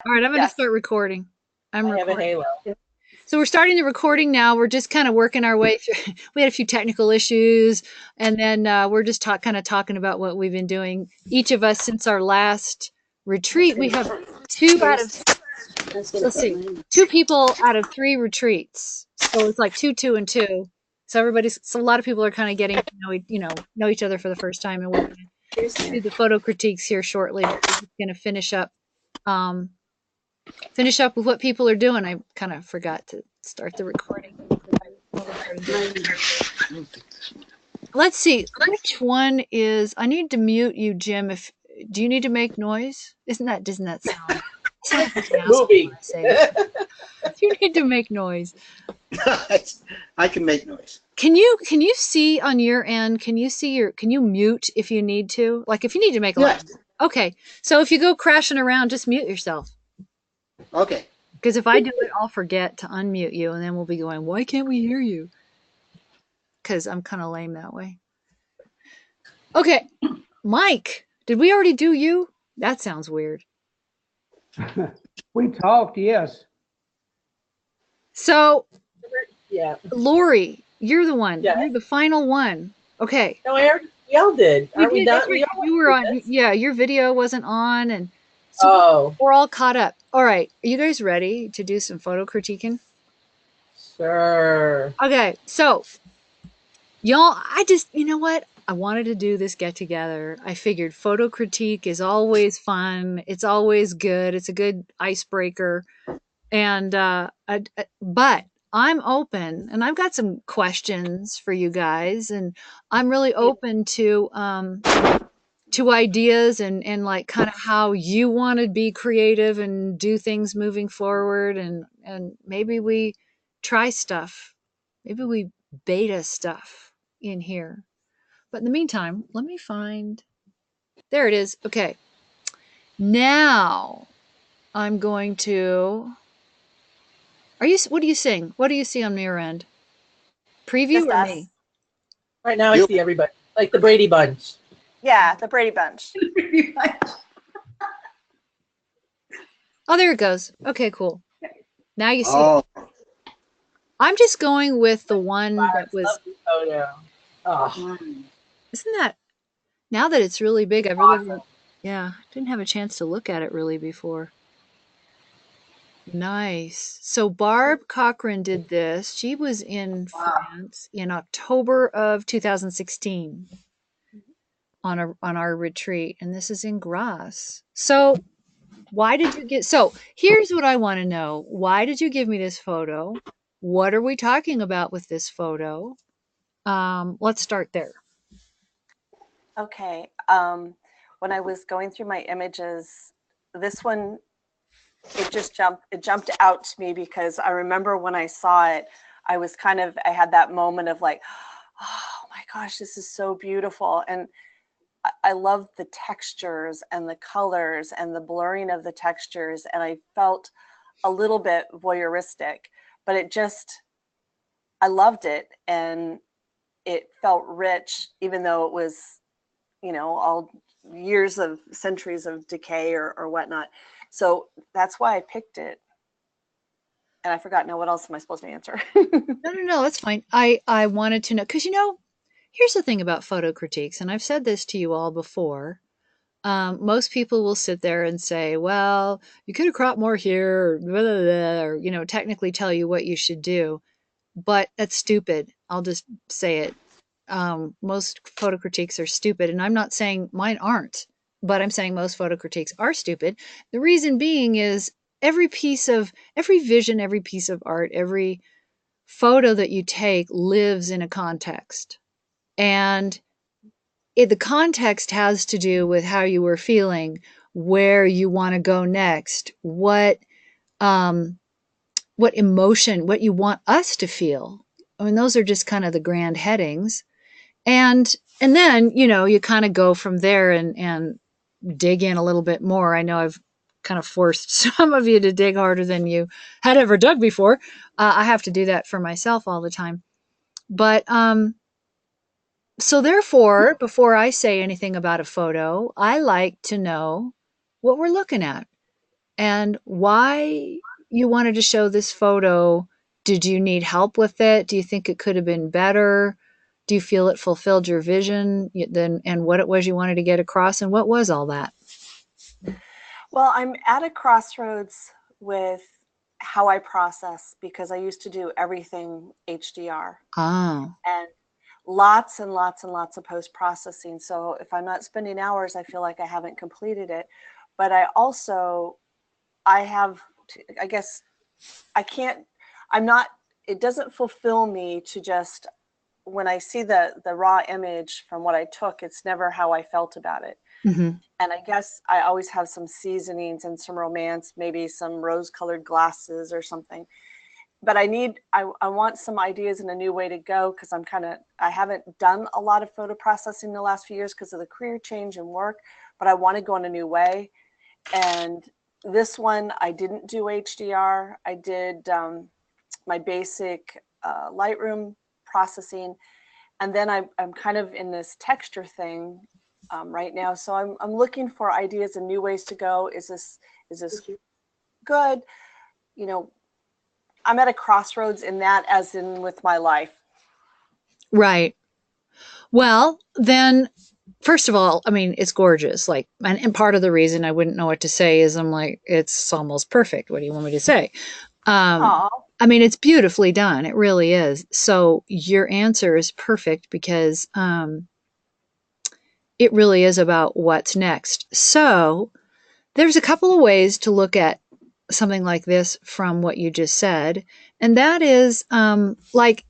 All right, I'm going to Yes, start recording. I'm I have a recording. halo. So we're starting the recording now. We're just kind of working our way through. We had a few technical issues, and then we're just kind of talking about what we've been doing. Each of us since our last retreat, we have two out of let's see, two people out of three retreats. So it's like two, two, and two. So a lot of people are kind of getting to know each other for the first time, and we're going to do the photo critiques here shortly. But we're just going to um, finish up with what people are doing. I kind of forgot to start the recording. Let's see which one is. I need to mute you, Jim. If do you need to make noise? Doesn't that sound? I sound like such an asshole when Moving. I say that. You need to make noise. I can make noise. Can you see on your end? Can you mute if you need to? Like if you need to make a lot. Yes. Okay. So if you go crashing around, just mute yourself. Okay. Because if I do it, I'll forget to unmute you, and then we'll be going, why can't we hear you? Because I'm kind of lame that way. Okay, Mike, did we already do you? That sounds weird. We talked, yes. So, Yeah. Lori, you're the one. Yeah. You're the final one. Okay. No, we all did. We Aren't we did. done? That's right. We 'Cause all went you were through on. this. Yeah, your video wasn't on, and so Oh, we're all caught up. All right. Are you guys ready to do some photo critiquing? sure. Okay. So, y'all, you know what? I wanted to do this get together. I figured photo critique is always fun. It's always good. It's a good icebreaker. And but I'm open, and I've got some questions for you guys, and I'm really open to ideas and like kind of how you want to be creative and do things moving forward, and maybe we try stuff, maybe we beta stuff in here. But in the meantime, let me find. There it is. Okay, now I'm going to. Are you? What are you seeing? What do you see on your end? Preview Just or us. me? Right now, I You. see everybody like the Brady Bunch. Yeah, the Brady Bunch. Oh, there it goes. Okay, cool. Now you see it. Oh, I'm just going with the one that That's was. lovely photo. Oh, Isn't that now that it's really big? I've really, awesome. yeah, didn't have a chance to look at it really before. Nice. So Barb Cochran did this. She was in Wow. France in October of 2016 on our retreat, and this is in Grasse. So why did you get so here's what I want to know. Why did you give me this photo? What are we talking about with this photo? Let's start there. Okay. When I was going through my images, this one it jumped out to me because I remember when I saw it, I had that moment of like, oh my gosh, this is so beautiful. And I love the textures and the colors and the blurring of the textures. And I felt a little bit voyeuristic, but I loved it. And it felt rich, even though it was, all years of centuries of decay or whatnot. So that's why I picked it. And I forgot now, what else am I supposed to answer? No, no, no, that's fine. I wanted to know because here's the thing about photo critiques, and I've said this to you all before. Most people will sit there and say, "Well, you could have cropped more here," or, blah, blah, blah, or technically tell you what you should do. But that's stupid. I'll just say it. Most photo critiques are stupid, and I'm not saying mine aren't, but I'm saying most photo critiques are stupid. The reason being is every vision, every piece of art, every photo that you take lives in a context. And the context has to do with how you were feeling, where you want to go next, um, what emotion, what you want us to feel. I mean, those are just kind of the grand headings. And and then, you kind of go from there and dig in a little bit more. I know I've kind of forced some of you to dig harder than you had ever dug before. I have to do that for myself all the time. But so therefore, before I say anything about a photo, I like to know what we're looking at. and why you wanted to show this photo. Did you need help with it? Do you think it could have been better? Do you feel it fulfilled your vision then, and what it was you wanted to get across, and what was all that? Well, I'm at a crossroads with how I process, because I used to do everything HDR Oh, and lots and lots and lots of post processing. So if I'm not spending hours, I feel like I haven't completed it. But I have, I guess I can't, I'm not, it doesn't fulfill me to just, when I see the raw image from what I took, it's never how I felt about it. mm-hmm. And I guess I always have some seasonings and some romance, maybe some rose colored glasses or something. But I want some ideas and a new way to go, because I haven't done a lot of photo processing the last few years because of the career change and work, but I want to go in a new way. And this one, I didn't do HDR. I did my basic Lightroom processing. And then I'm kind of in this texture thing right now. So I'm looking for ideas and new ways to go. Is this good? You know, I'm at a crossroads in that, as in with my life. Right. Well, then, first of all, I mean, it's gorgeous. Like, and part of the reason I wouldn't know what to say is I'm like, it's almost perfect. What do you want me to say? Oh, I mean, it's beautifully done. It really is. So your answer is perfect because it really is about what's next. So there's a couple of ways to look at something like this from what you just said. And that is like,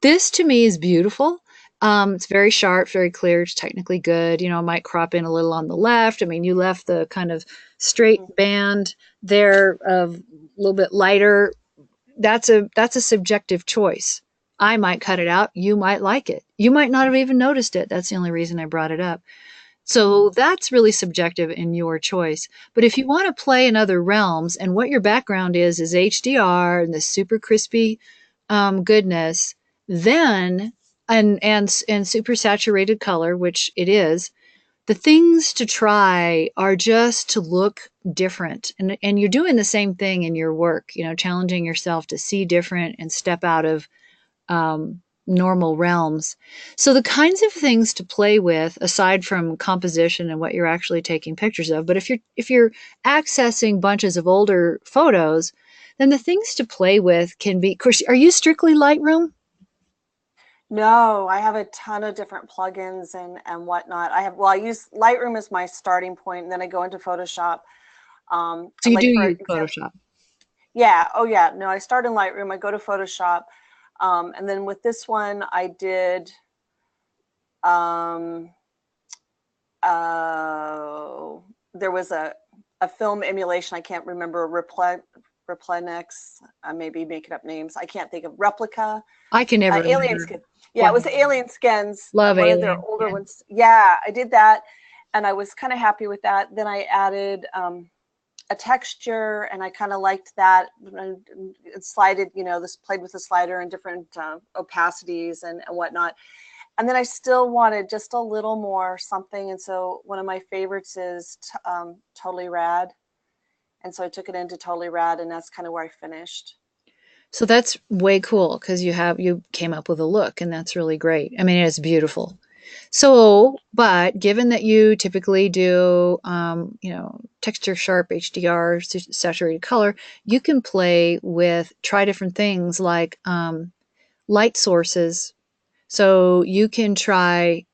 this to me is beautiful. It's very sharp, very clear. It's technically good. You know, it might crop in a little on the left. I mean, you left the kind of straight band there of a little bit lighter. That's a subjective choice. I might cut it out. You might like it. You might not have even noticed it. That's the only reason I brought it up. So that's really subjective in your choice. But if you want to play in other realms and what your background is HDR and this super crispy goodness, then and super saturated color, which it is, the things to try are just to look different. And you're doing the same thing in your work, you know, challenging yourself to see different and step out of normal realms. So the kinds of things to play with, aside from composition and what you're actually taking pictures of, but if you're accessing bunches of older photos, then the things to play with can be, of course, are you strictly Lightroom? no, I have a ton of different plugins and whatnot. I use Lightroom as my starting point, and then I go into Photoshop. So you do Like for use example, Photoshop. yeah, oh yeah, no, I start in Lightroom, I go to Photoshop, and then with this one, I did, um, there was a film emulation, I can't remember, Replenex, I may be making up names, I can't think of, Replica, I can never Alien remember. Skin. Yeah, it was Alien Skins, Love one of their Alien. older Yeah. ones. Yeah, I did that, and I was kind of happy with that. Then I added a texture, and I kind of liked that. It slided, you know, this played with the slider and different opacities and whatnot. And then I still wanted just a little more something, and so one of my favorites is Totally Rad, and so I took it into Totally Rad, and that's kind of where I finished. So that's way cool because you came up with a look, and that's really great. I mean, it's beautiful. So, but given that you typically do, you know, texture sharp HDR, saturated color, you can try different things like light sources. So you can try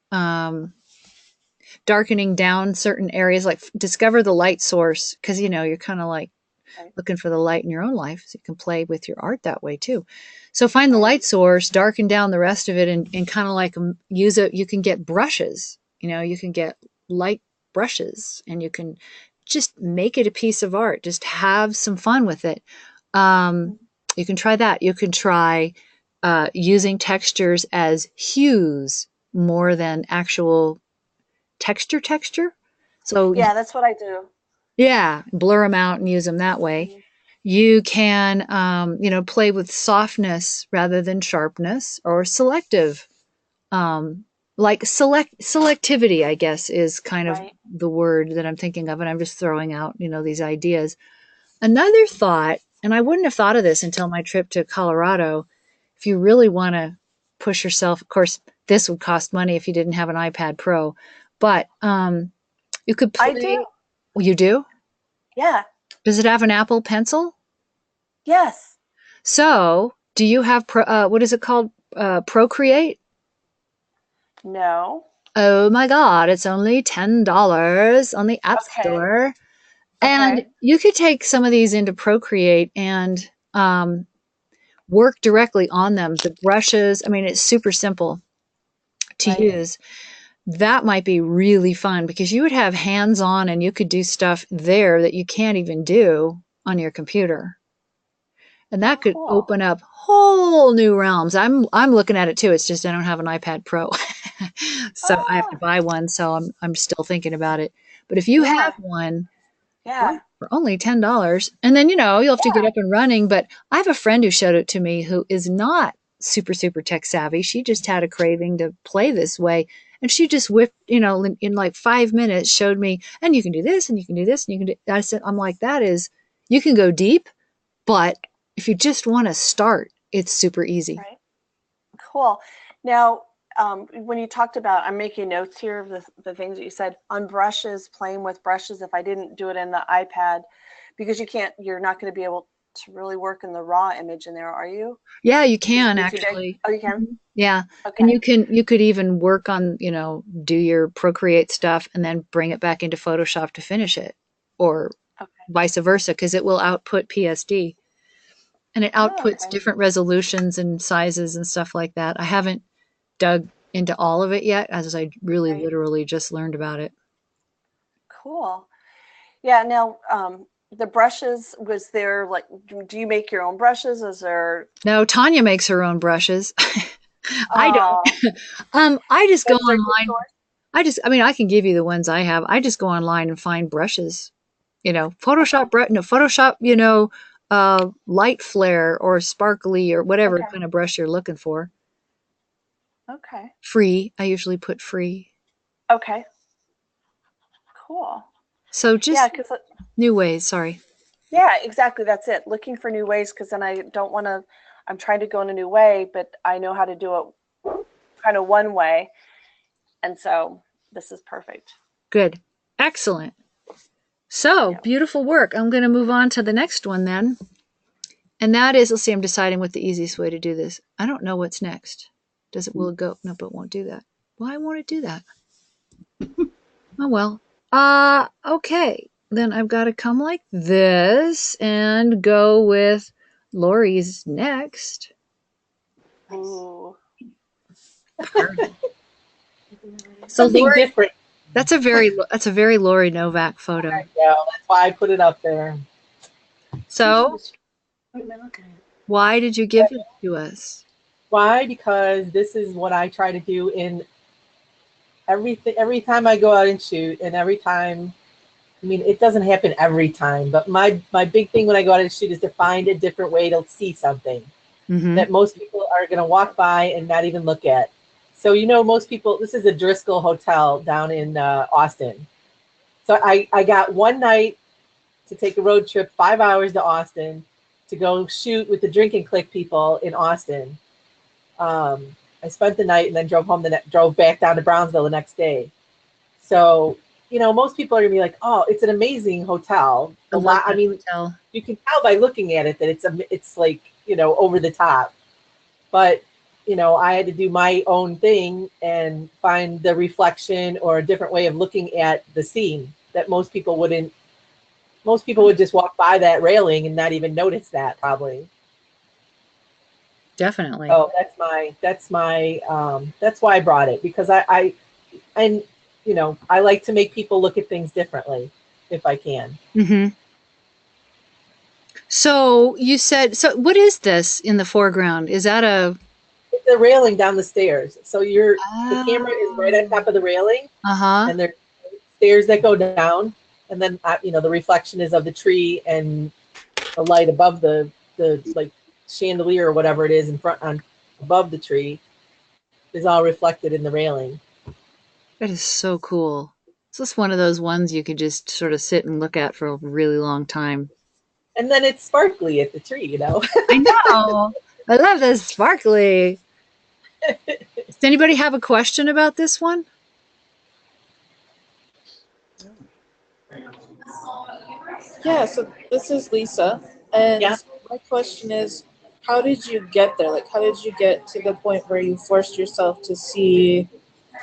darkening down certain areas, like discover the light source, because you know you're kind of like Right, looking for the light in your own life, so you can play with your art that way too. So find the right. light source, darken down the rest of it, and kind of like use it. You can get brushes, you know, you can get light brushes, and you can just make it a piece of art. Just have some fun with it. Um, you can try that. You can try using textures as hues more than actual texture. So Yeah, that's what I do. yeah, blur them out and use them that way. Mhm. You can, you know, play with softness rather than sharpness, or selective. Like selectivity, I guess, is kind of Right. the word that I'm thinking of, and I'm just throwing out, you know, these ideas. Another thought, and I wouldn't have thought of this until my trip to Colorado, if you really want to push yourself, of course, this would cost money if you didn't have an iPad Pro, but you could I do. play. Well, you do? Yeah. Does it have an Apple Pencil? Yes. So, do you have what is it called? Procreate? No. Oh my God, it's only $10 on the App Okay. Store. And Okay. you could take some of these into Procreate and work directly on them. The brushes, I mean, it's super simple to Right. use. That might be really fun because you would have hands on and you could do stuff there that you can't even do on your computer. And that could Cool. open up whole new realms. I'm looking at it too. It's just I don't have an iPad Pro. So I have to Oh, buy one, so I'm still thinking about it. But if you have yeah. one, Yeah. for only $10, and then you'll have to get Yeah. up and running. But I have a friend who showed it to me who is not super tech savvy. She just had a craving to play this way, and she just whipped, in like 5 minutes showed me, and you can do this, and you can do this, and you can do. I said, I'm like, that is, you can go deep, but if you just want to start, it's super easy. Right. Cool. Now, when you talked about, I'm making notes here of the things that you said on brushes, playing with brushes. If I didn't do it in the iPad, because you're not going to be able to really work in the raw image in there, are you? Yeah, you Because it's can gonna be too big. actually. Oh, you can? Mhm. Yeah. And Okay. you could even work on, do your Procreate stuff and then bring it back into Photoshop to finish it, or Okay. vice versa, because it will output PSD and it Oh, outputs okay. different resolutions and sizes and stuff like that. I haven't dug into all of it yet, as I really Right. literally just learned about it. Cool. Yeah. Now, the brushes, was there like, do you make your own brushes? Is there, No, Tanya makes her own brushes. I don't. oh, I just go at a certain online. store? I mean, I can give you the ones I have. I just go online and find brushes, Okay. Photoshop, light flare or sparkly or whatever Okay. kind of brush you're looking for. Okay. Free. I usually put free. Okay. Cool. So Yeah. just Because new ways. Sorry. yeah, exactly. That's it. Looking for new ways, because then I don't want to, I'm trying to go in a new way, but I know how to do it kind of one way. And so this is perfect. Good. Excellent. So Yeah. beautiful work. I'm going to move on to the next one then. And that is, let's see, I'm deciding what the easiest way to do this. I don't know what's next. Will it go? No, but it won't do that. Why won't it do that? Oh, well. Okay. Then I've got to come like this and go with Lori's next. Ooh. So Something Lori, different. that's a very Lori Novak photo. Yeah, that's why I put it up there. So why did you give it to us? Why? Because this is what I try to do in everything. Every time I go out and shoot, and every time, I mean, it doesn't happen every time, but my big thing when I go out and shoot is to find a different way to see something Mm-hmm. that most people are going to walk by and not even look at. So, most people, this is a Driscoll Hotel down in Austin. So I got one night to take a road trip, 5 hours to Austin to go shoot with the Drink and Click people in Austin. I spent the night and then drove back down to Brownsville the next day. So, most people are gonna be like, "Oh, it's an amazing hotel." I A love lot. I that mean, hotel. you can tell by looking at it that it's like over the top. But I had to do my own thing and find the reflection or a different way of looking at the scene that most people wouldn't. Most people would just walk by that railing and not even notice that probably. Definitely. Oh, that's why I brought it, because and I like to make people look at things differently if I can. Mm-hmm. So you said, so what is this in the foreground? Is that a? It's a railing down the stairs. So the camera is right on Oh. top of the railing, Uh-huh. and there's stairs that go down, and then the reflection is of the tree and the light above the like chandelier or whatever it is in front on above the tree is all reflected in the railing. That is so cool. It's just one of those ones you could just sort of sit and look at for a really long time. And then it's sparkly at the tree, you know. I know. I love this sparkly. Does anybody have a question about this one? Yeah, so this is Lisa, and Yeah. my question is, how did you get there? Like, how did you get to the point where you forced yourself to see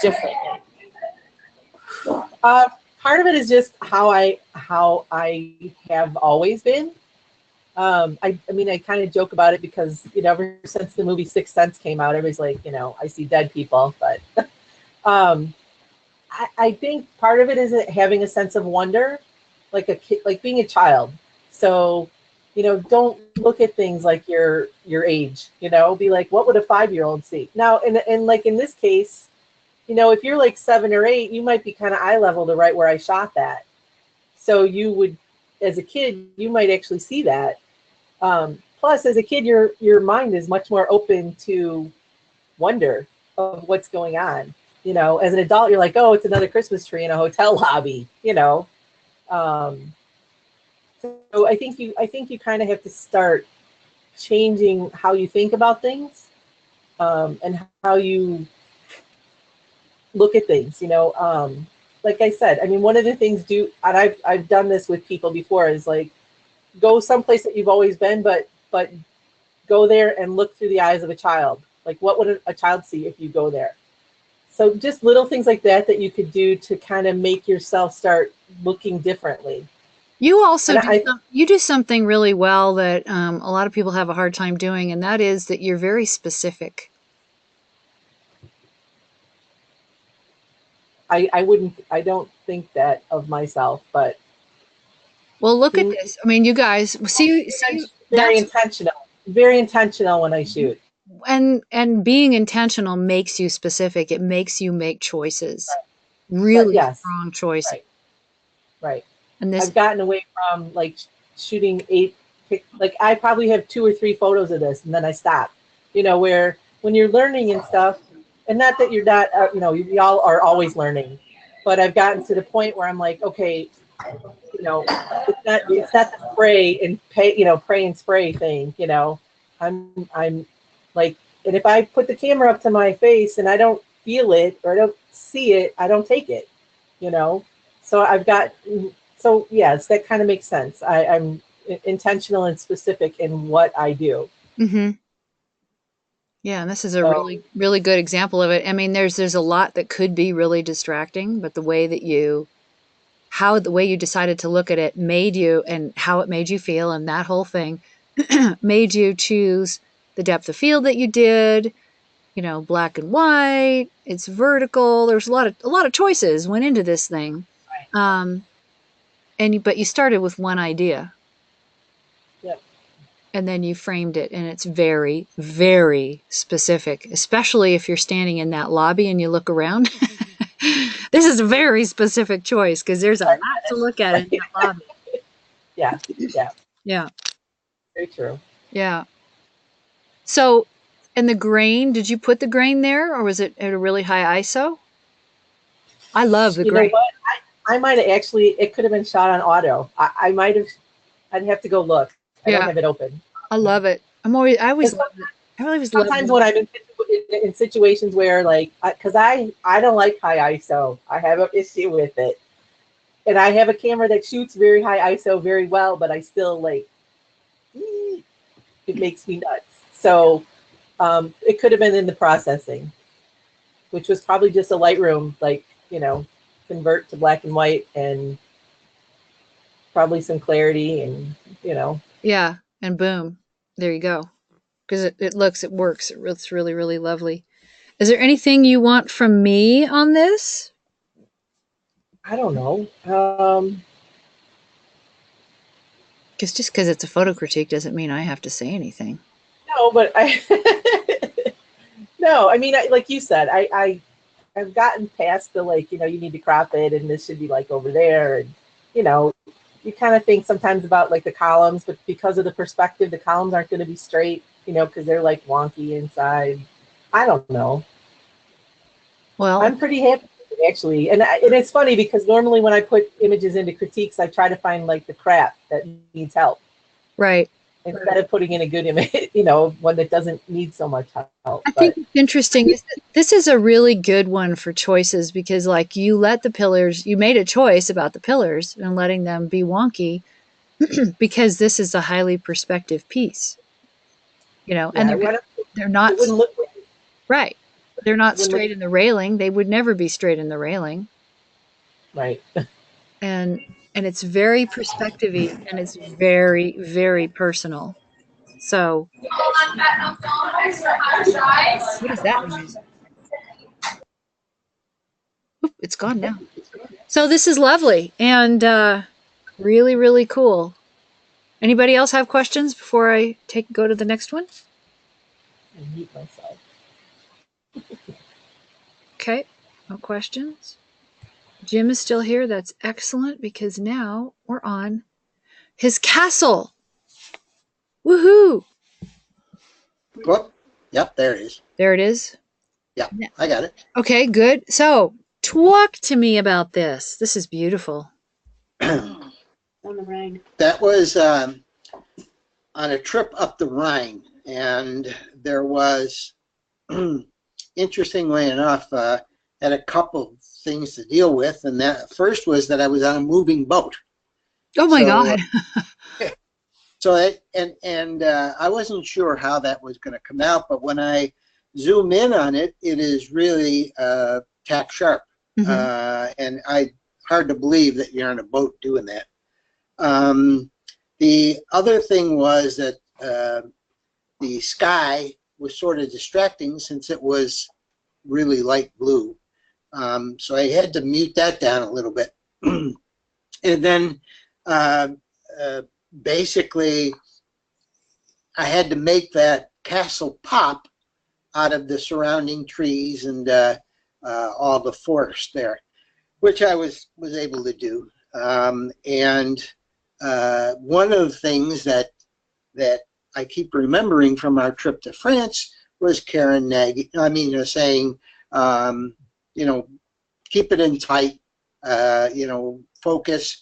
differently? Uh, Part of it is just how I have always been. I mean, I kind of joke about it because, you know, ever since the movie Sixth Sense came out, everybody's like, you know, I see dead people. But um, I think part of it is having a sense of wonder, like a kid, like being a child. So, you know, don't look at things like your age. You know, be like, what would a 5-year-old see? Now, and like in this case, you know, if you're like 7 or 8, you might be kind of eye level to right where I shot that. So you would, as a kid, you might actually see that. Plus, as a kid, your mind is much more open to wonder of what's going on. You know, as an adult, you're like, oh, it's another Christmas tree in a hotel lobby. You know, um, so I think you kind of have to start changing how you think about things, and how you look at things. You know, like I said, I mean, one of the things and I've done this with people before, is like go someplace that you've always been, but go there and look through the eyes of a child. Like, what would a child see if you go there? So just little things like that that you could do to kind of make yourself start looking differently. You also And do you do something really well that a lot of people have a hard time doing, and that is that you're very specific. I don't think that of myself, but Well, look at being this. I mean, you guys see very that's intentional, very intentional when I shoot. and being intentional makes you specific. It makes you make choices, But really yes, strong choices. right, right. And this, I've gotten away from like shooting like I probably have 2 or 3 photos of this, and then I stop. You know, where when you're learning and stuff, and not that you're not, you know, you all are always learning, but I've gotten to the point where I'm like, okay, you know, it's not the spray and pay, you know, pray and spray thing. You know, I'm like, and if I put the camera up to my face and I don't feel it or I don't see it, I don't take it. You know, so so yes, that kind of makes sense. I'm intentional and specific in what I do. hmm yeah, and this is a So really good example of it. I mean, there's a lot that could be really distracting, but the way you decided to look at it made you, and how it made you feel, and that whole thing made you choose the depth of field that you did. You know, black and white. It's vertical. There's a lot of choices went into this thing, um, but you started with one idea, yeah, and then you framed it, and it's very very specific. Especially if you're standing in that lobby and you look around. This is a very specific choice because there's a lot to look at in that lobby. yeah, yeah, Yeah. very true. Yeah. So, and the grain, did you put the grain there or was it at a really high ISO? I love the You know grain. what? I might have actually. It could have been shot on auto. I might have. I'd have to go look. I don't Yeah, have it open. I love it. I always Because loved it. I always loved sometimes it. when I'm in situations where like, because I don't like high ISO. I have an issue with it, and I have a camera that shoots very high ISO very well, but I still like, it makes me nuts. So it could have been in the processing, which was probably just a Lightroom, like, you know, convert to black and white and probably some clarity and, you know. Yeah, and boom, there you go. Because it works. It's really, really lovely. Is there anything you want from me on this? I don't know. Because just because it's a photo critique doesn't mean I have to say anything. No, but no, I mean, like you said, I've gotten past the, like, you know, you need to crop it and this should be like over there. And, you know, you kind of think sometimes about like the columns, but because of the perspective, the columns aren't going to be straight, you know, because they're like wonky inside. I don't know. Well, I'm pretty happy with it, actually. And it's funny because normally when I put images into critiques, I try to find like the crap that needs help. Right. instead of putting in a good image, you know, one that doesn't need so much help. I think But it's interesting. This is a really good one for choices because, like, you let the pillars, you made a choice about the pillars and letting them be wonky because this is a highly perspective piece, you know, and yeah, they're it not wouldn't look right. They're it not wouldn't look straight in the railing. They would never be straight in the railing, right. and it's very perspective-y and it's very, very personal. So, what is that noise? Oop, it's gone now. So this is lovely and really, really cool. Anybody else have questions before I go to the next one? I mute myself. Okay, no questions. Jim is still here. That's excellent because now we're on his castle. Woohoo! Whoop. Yep, there it is. There it is. Yep, I got it. Okay, good. So, talk to me about this. This is beautiful. On the Rhine. That was on a trip up the Rhine, and there was, interestingly enough, had a couple things to deal with, and that first was that I was on a moving boat. Oh my So, God. I wasn't sure how that was going to come out, but when I zoom in on it, it is really tack sharp, and hard to believe that you're on a boat doing that. The other thing was that the sky was sort of distracting since it was really light blue. So I had to mute that down a little bit. And then basically I had to make that castle pop out of the surrounding trees and all the forest there, which I was able to do. And one of the things that I keep remembering from our trip to France was Karen saying, you know, keep it in tight, you know, focus,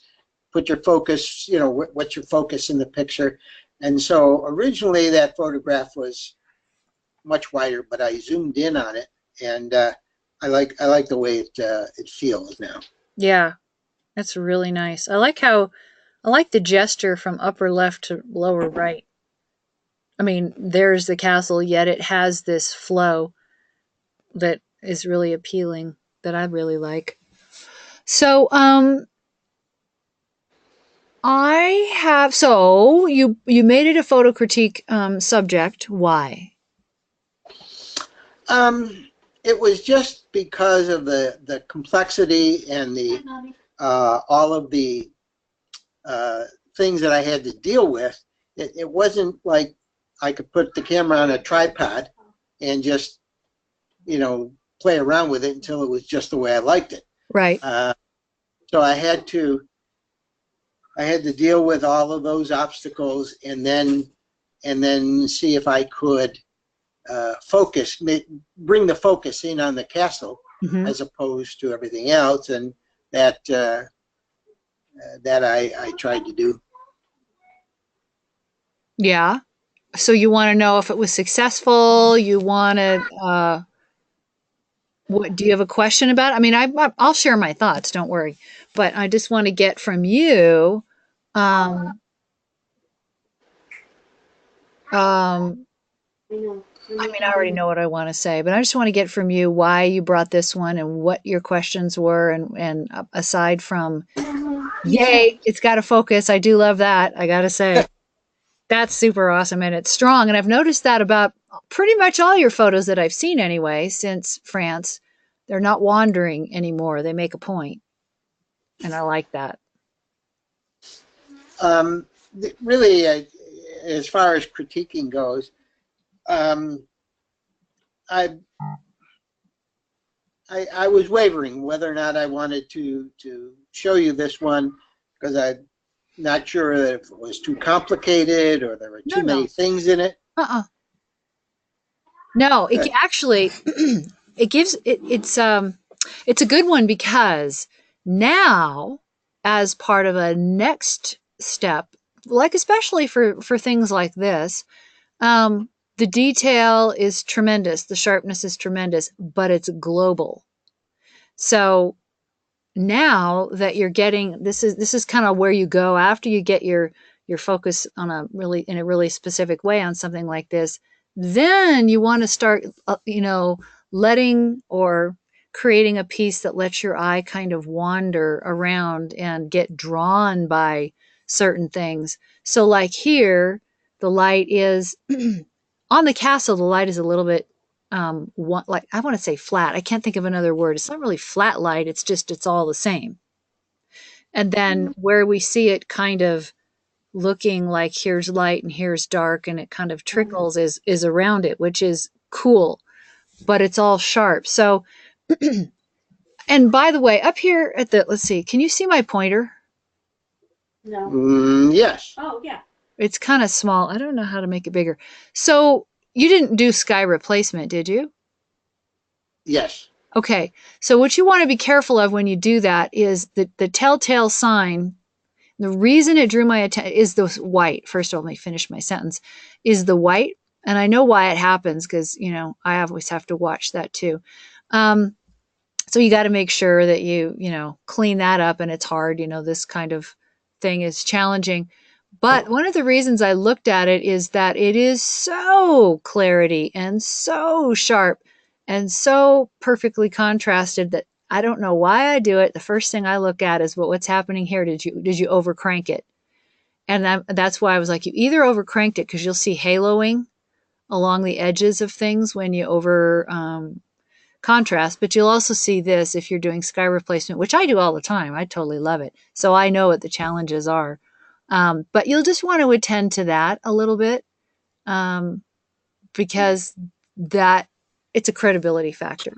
put your focus, you know, what's your focus in the picture. And so originally that photograph was much wider, but I zoomed in on it, and I like the way it feels now. Yeah, that's really nice. I like the gesture from upper left to lower right. I mean, there's the castle, yet it has this flow that is really appealing that I really like. So, you made it a photo critique subject. Why? It was just because of the complexity and the all of the things that I had to deal with. It wasn't like I could put the camera on a tripod and just, you know, play around with it until it was just the way I liked it. Right. So I had to deal with all of those obstacles and then see if I could bring the focus in on the castle as opposed to everything else, and that I tried to do. Yeah. So you want to know if it was successful? You want to, what, do you have a question about it? I mean, I'll share my thoughts, don't worry. But I just want to get from you, um, I mean, I already know what I want to say, but I just want to get from you why you brought this one and what your questions were. And aside from, yay, it's got to focus. I do love that. I got to say, that's super awesome. And it's strong. And I've noticed that about pretty much all your photos that I've seen anyway, since France. They're not wandering anymore. They make a point. And I like that. Really, as far as critiquing goes, I was wavering whether or not I wanted to show you this one because I'm not sure that if it was too complicated or there were too many things in it. No, it actually it gives it's a good one because now, as part of a next step like especially for things like this, the detail is tremendous, the sharpness is tremendous, but it's global. So now that you're getting, this is kind of where you go after you get your focus on in a really specific way on something like this. Then you want to start letting or creating a piece that lets your eye kind of wander around and get drawn by certain things. So like here, the light is on the castle, the light is a little bit like, I want to say flat. I can't think of another word. It's not really flat light. It's all the same. And then where we see it kind of looking like here's light and here's dark and it kind of trickles is around it, which is cool, but it's all sharp. So, and by the way, up here at the, let's see, can you see my pointer? No. Yes. Oh, yeah. It's kind of small. I don't know how to make it bigger. So you didn't do sky replacement, did you? Yes. Okay. So what you want to be careful of when you do that is the telltale sign. The reason it drew my attention is the white. First of all, let me finish my sentence. Is the white, and I know why it happens because I always have to watch that too. So you got to make sure that you clean that up, and it's hard. This kind of thing is challenging. But one of the reasons I looked at it is that it is so clarity and so sharp and so perfectly contrasted that I don't know why I do it. The first thing I look at is what's happening here. Did you over crank it? And that's why I was like, you either over cranked it because you'll see haloing along the edges of things when you over contrast, but you'll also see this if you're doing sky replacement, which I do all the time. I totally love it. So I know what the challenges are. But you'll just want to attend to that a little bit because that it's a credibility factor.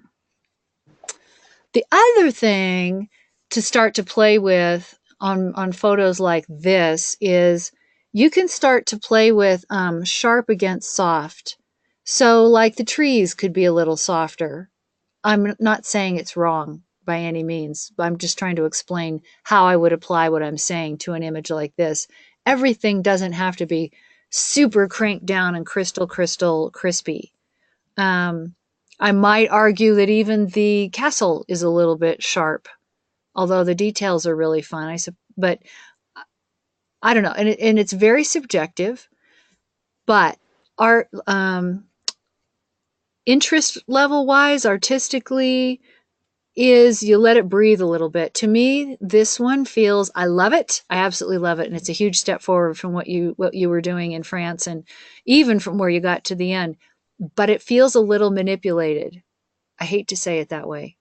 The other thing to start to play with on photos like this is you can start to play with sharp against soft. So like the trees could be a little softer. I'm not saying it's wrong by any means. I'm just trying to explain how I would apply what I'm saying to an image like this. Everything doesn't have to be super cranked down and crystal crispy. I might argue that even the castle is a little bit sharp, although the details are really fun. But I don't know, and it's very subjective. But art, interest level wise, artistically, is you let it breathe a little bit. To me, this one feels, I love it. I absolutely love it. And it's a huge step forward from what you were doing in France and even from where you got to the end. But it feels a little manipulated. I hate to say it that way.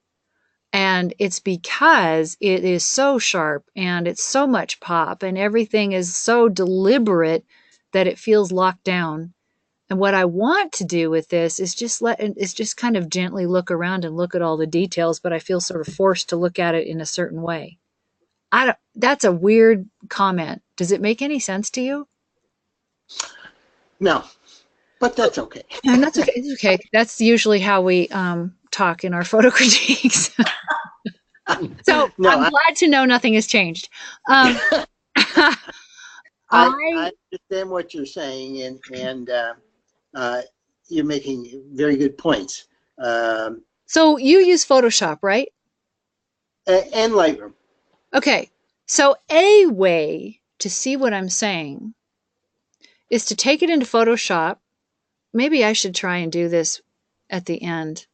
And it's because it is so sharp and it's so much pop and everything is so deliberate that it feels locked down. And what I want to do with this is just kind of gently look around and look at all the details, but I feel sort of forced to look at it in a certain way. That's a weird comment. Does it make any sense to you? No, but that's okay. And that's okay. It's okay. That's usually how we talk in our photo critiques. So No, I'm glad to know nothing has changed. I understand what you're saying, and you're making very good points. So you use Photoshop, right? And Lightroom. Okay. So a way to see what I'm saying is to take it into Photoshop. Maybe I should try and do this at the end.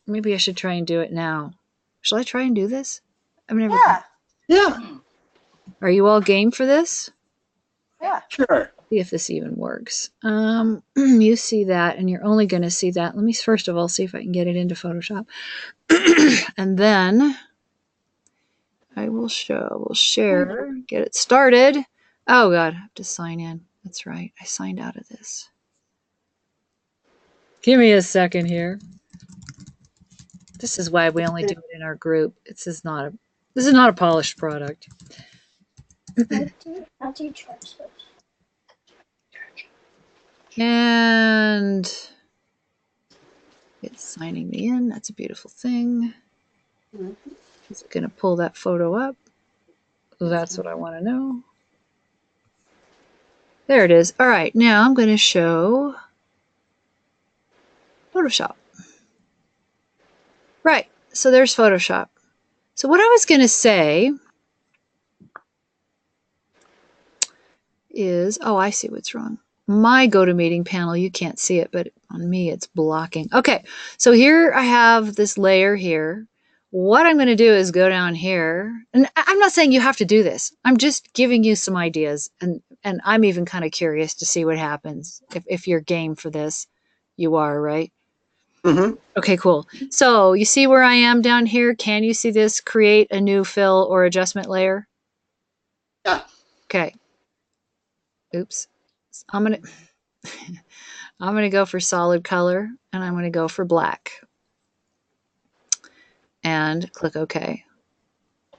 Maybe I should try and do it now. Shall I try and do this? I've never. Yeah. Yeah, Are you all game for this? Yeah. sure. See if this even works. You see that, and you're only going to see that. Let me first of all see if I can get it into Photoshop, and then I will share, get it started. Oh God, I have to sign in. That's right, I signed out of this. Give me a second here. This is why we only do it in our group. This is not a polished product. How do you charge those? And it's signing me in. That's a beautiful thing. Is it going to pull that photo up? That's what I want to know. There it is. All right, now I'm going to show Photoshop. Right, so there's Photoshop. So what I was going to say is, oh, I see what's wrong. My GoToMeeting panel, you can't see it, but on me it's blocking. Okay, so here I have this layer here. What I'm going to do is go down here, and I'm not saying you have to do this. I'm just giving you some ideas, and I'm even kind of curious to see what happens if you're game for this. You are, right? Mm-hmm. Okay, cool. So you see where I am down here? Can you see this? Create a new fill or adjustment layer. Yeah. Okay. Oops. I'm gonna I'm gonna go for solid color, and I'm gonna go for black, and click OK.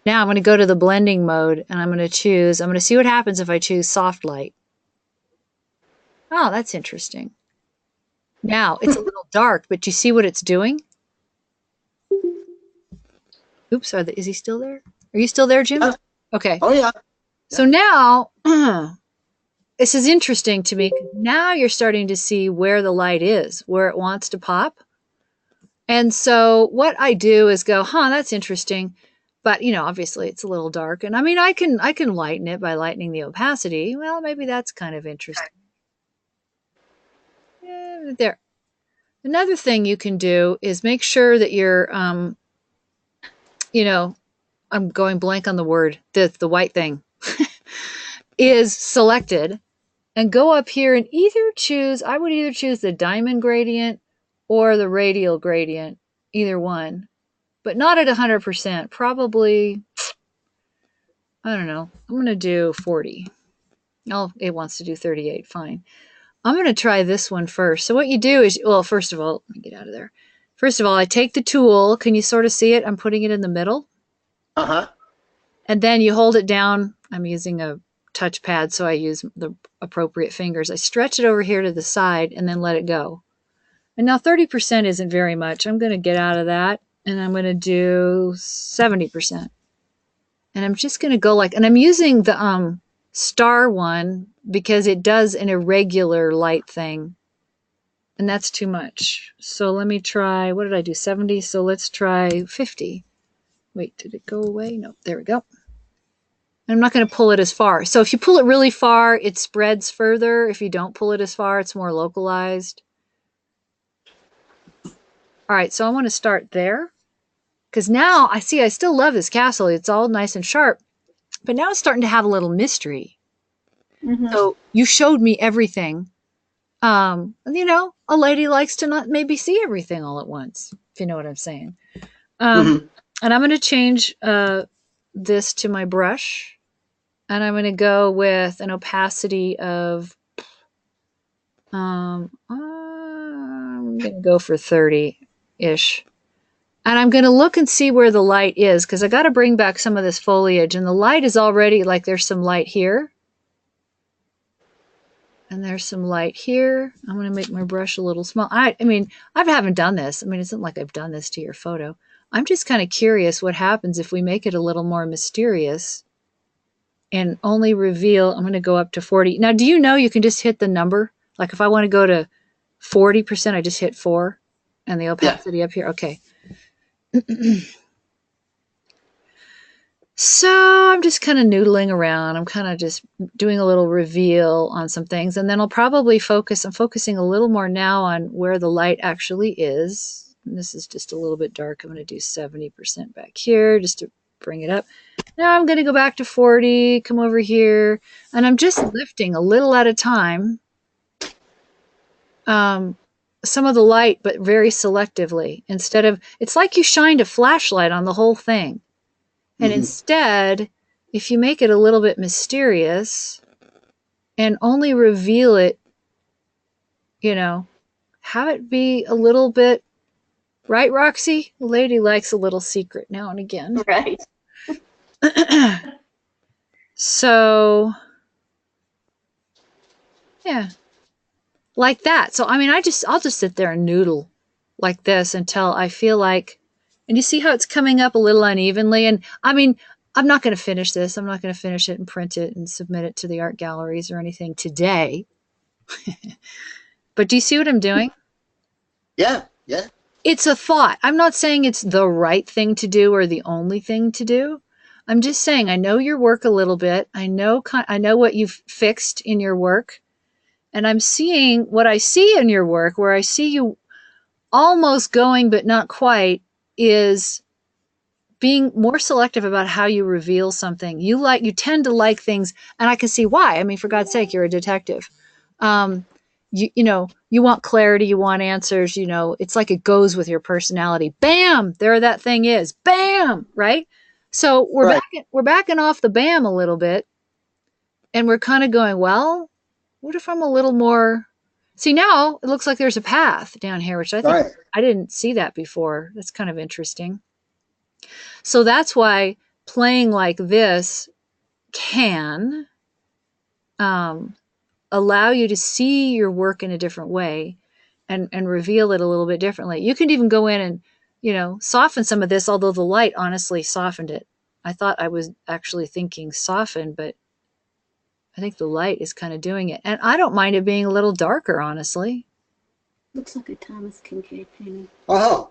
Now I'm going to go to the blending mode, and I'm going to see what happens if I choose soft light. Oh, that's interesting. Now it's a little dark, but do you see what it's doing? Oops, is he still there? Are you still there, Jim? Yeah. Okay. Oh, yeah. So now, this is interesting to me. Now you're starting to see where the light is, where it wants to pop. And so what I do is go, that's interesting. But, obviously it's a little dark. And I mean, I can lighten it by lightening the opacity. Well, maybe that's kind of interesting. Yeah, there. Another thing you can do is make sure that you're, I'm going blank on the word, the white thing is selected, and go up here and I would either choose the diamond gradient or the radial gradient, either one, but not at 100%. Probably, I don't know. I'm going to do 40. Oh, it wants to do 38. Fine. I'm going to try this one first. So what you do is, well, first of all, let me get out of there. First of all, I take the tool. Can you sort of see it? I'm putting it in the middle. Uh-huh. And then you hold it down. I'm using a touchpad, so I use the appropriate fingers. I stretch it over here to the side and then let it go. And now 30% isn't very much. I'm going to get out of that, and I'm going to do 70%. And I'm just going to go and I'm using the star one because it does an irregular light thing. And that's too much. So let me try, what did I do, 70? So let's try 50. Wait, did it go away? No, there we go. I'm not going to pull it as far. So if you pull it really far, it spreads further. If you don't pull it as far, it's more localized. All right, so I want to start there. Because now I still love this castle. It's all nice and sharp. But now it's starting to have a little mystery. Mm-hmm. So you showed me everything. A lady likes to not maybe see everything all at once, if you know what I'm saying. Mm-hmm. And I'm going to change this to my brush. And I'm going to go with an opacity of, I'm going to go for 30-ish. And I'm going to look and see where the light is, because I got to bring back some of this foliage. And the light is already, there's some light here. And there's some light here. I'm going to make my brush a little small. I haven't done this. It isn't like I've done this to your photo. I'm just kind of curious what happens if we make it a little more mysterious and only reveal. I'm going to go up to 40. Now, do you know you can just hit the number? Like if I want to go to 40%, I just hit 4 and the opacity up here. Okay. So I'm just kind of noodling around. I'm kind of just doing a little reveal on some things. And then I'll probably I'm focusing a little more now on where the light actually is. And this is just a little bit dark. I'm going to do 70% back here just to bring it up. Now I'm going to go back to 40, come over here. And I'm just lifting a little at a time. Some of the light, but very selectively. It's like you shined a flashlight on the whole thing. And instead, if you make it a little bit mysterious and only reveal it, have it be a little bit, right, Roxy? The lady likes a little secret now and again. Right. So, yeah, like that. So, I'll just sit there and noodle like this until I feel like, and you see how it's coming up a little unevenly. And I'm not going to finish this. I'm not going to finish it and print it and submit it to the art galleries or anything today. But do you see what I'm doing? Yeah, yeah. It's a thought. I'm not saying it's the right thing to do or the only thing to do. I'm just saying I know your work a little bit. I know what you've fixed in your work, and I'm seeing what I see in your work, where I see you almost going but not quite, is being more selective about how you reveal something. You tend to like things, and I can see why. I mean, for God's sake, you're a detective. Um, you want clarity, you want answers, it's like it goes with your personality. Bam, there that thing is. Bam, right? So Right, we're backing off the bam a little bit, and we're kind of going, well, what if I'm a little more. See, now it looks like there's a path down here, which right. I didn't see that before. That's kind of interesting. So that's why playing like this can um, allow you to see your work in a different way and reveal it a little bit differently. You can even go in and, soften some of this, although the light honestly softened it. I thought I was actually thinking soften, but I think the light is kind of doing it. And I don't mind it being a little darker, honestly. Looks like a Thomas Kincaid painting. Oh,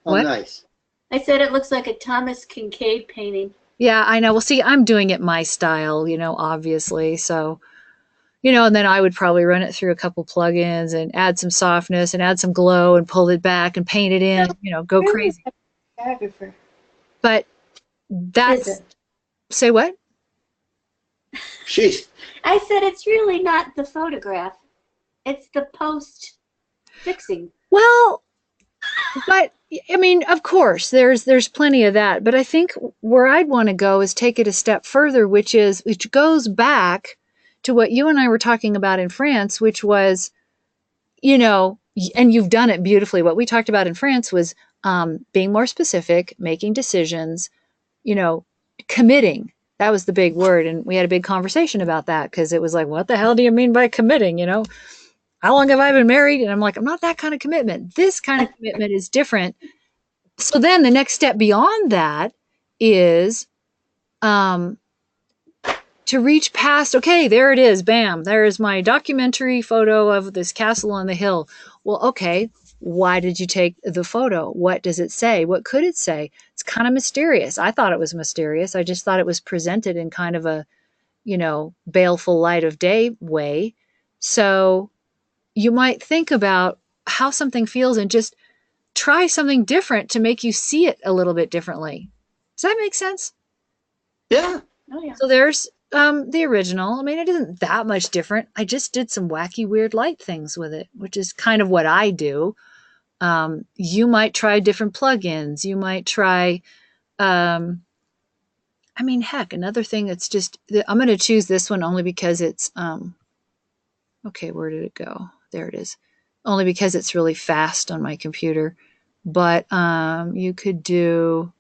oh, What? nice. I said it looks like a Thomas Kincaid painting. Yeah, I know. Well, see, I'm doing it my style, obviously. So, and then I would probably run it through a couple plugins and add some softness and add some glow and pull it back and paint it in, go Really? crazy. Photographer. But Is that's, it? say what? She's I said it's really not the photograph. It's the post fixing. Well, but I mean, of course, there's plenty of that. But I think where I'd want to go is take it a step further, which goes back to what you and I were talking about in France, which was, and you've done it beautifully. What we talked about in France was being more specific, making decisions, you know, committing. That was the big word. And we had a big conversation about that because it was like, what the hell do you mean by committing? How long have I been married? And I'm like, I'm not that kind of commitment. This kind of commitment is different. So then the next step beyond that is to reach past, okay, there it is. Bam. There's my documentary photo of this castle on the hill. Well, okay, why did you take the photo? What does it say? What could it say? It's kind of mysterious. I thought it was mysterious. I just thought it was presented in kind of a, baleful light of day way. So you might think about how something feels and just try something different to make you see it a little bit differently. Does that make sense? yeah. Oh yeah. So there's the original. I mean, it isn't that much different. I just did some wacky, weird light things with it, which is kind of what I do. You might try different plugins. You might try, I mean, heck, another thing that's just, I'm going to choose this one only because it's, okay, where did it go? There it is. Only because it's really fast on my computer. But you could do,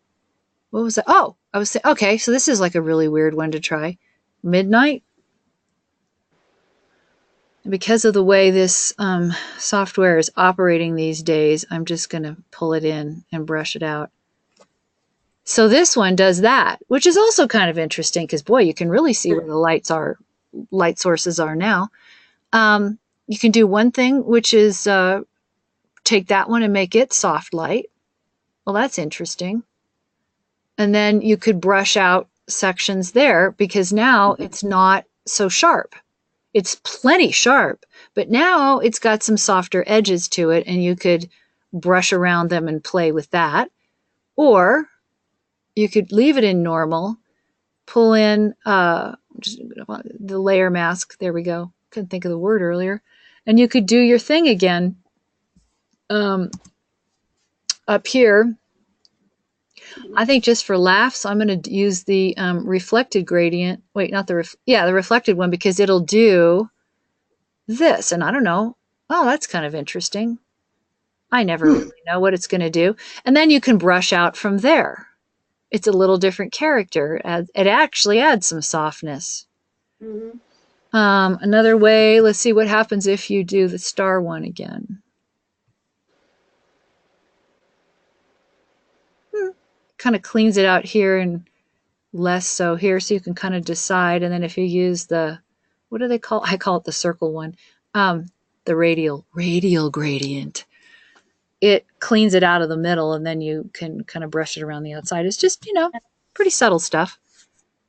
what was that? Oh, I was saying, okay, so this is like a really weird one to try. Midnight. And because of the way this software is operating these days, I'm just going to pull it in and brush it out. So this one does that, which is also kind of interesting because, boy, you can really see where the light sources are now. You can do one thing, which is take that one and make it soft light. Well, that's interesting. And then you could brush out sections there because now it's not so sharp. It's plenty sharp, but now it's got some softer edges to it, and you could brush around them and play with that. Or you could leave it in normal, pull in the layer mask. There we go. Couldn't think of the word earlier. And you could do your thing again up here. I think just for laughs, I'm going to use the reflected gradient. Wait, not the the reflected one, because it'll do this. And I don't know. Oh, that's kind of interesting. I never really know what it's going to do. And then you can brush out from there. It's a little different character. It actually adds some softness. Mm-hmm. Another way, let's see what happens if you do the star one again. Kind of cleans it out here and less so here, so you can kind of decide. And then if you use the, what do they call? I call it the circle one, the radial gradient. It cleans it out of the middle, and then you can kind of brush it around the outside. It's just, pretty subtle stuff.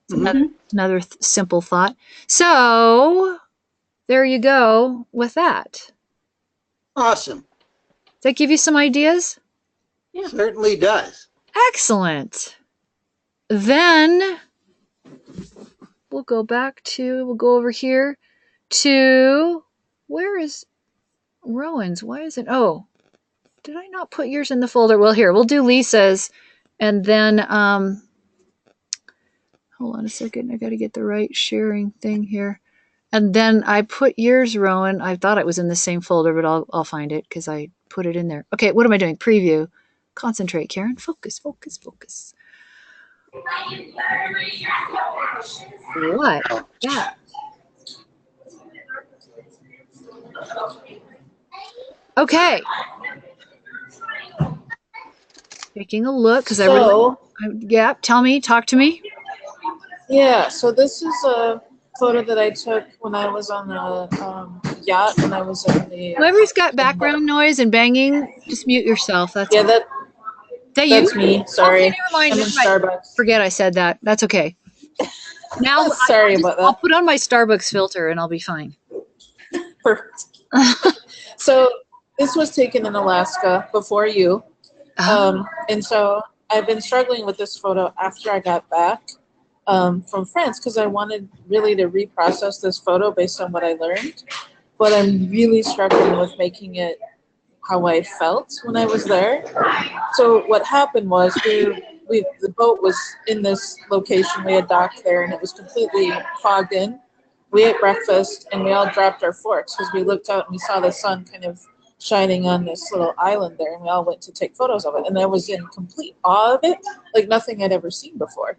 It's Mhm. another simple thought. So there you go with that. Awesome. Does that give you some ideas? Yeah. Certainly does. Excellent. Then we'll go over here to, where is Rowan's? Why is it? Oh, did I not put yours in the folder? Well, here, we'll do Lisa's, and then, hold on a second. I got to get the right sharing thing here. And then I put yours, Rowan. I thought it was in the same folder, but I'll find it because I put it in there. Okay, what am I doing? Preview. Concentrate, Karen. Focus, focus, focus. What? Yeah. Okay. Taking a look because yeah. Talk to me. Yeah, so this is a photo that I took when I was on the yacht when I was in the. Whoever's got background noise and banging, just mute yourself. That's Yeah, that you. that's me. Sorry, Okay, never mind. I'm in Starbucks. Forget I said that. That's okay. Now Sorry about I'll that. put on my Starbucks filter and I'll be fine. Perfect. So this was taken in Alaska before you, and so I've been struggling with this photo after I got back from France because I wanted really to reprocess this photo based on what I learned, but I'm really struggling with making it how I felt when I was there. So what happened was the boat was in this location. We had docked there, and it was completely fogged in. We ate breakfast, and we all dropped our forks because we looked out and we saw the sun kind of shining on this little island there, and we all went to take photos of it. And I was in complete awe of it, like nothing I'd ever seen before.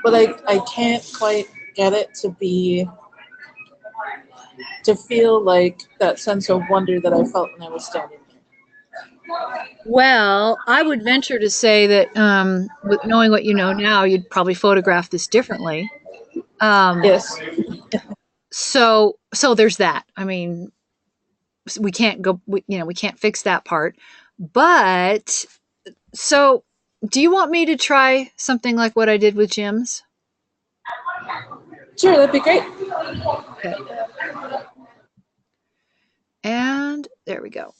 But I can't quite get it to feel like that sense of wonder that I felt when I was standing there. Well, I would venture to say that with knowing what you know now, you'd probably photograph this differently. Yes. So there's that. I mean, we can't we can't fix that part. But so, do you want me to try something like what I did with Jim's? Sure, that'd be great. Okay. And there we go.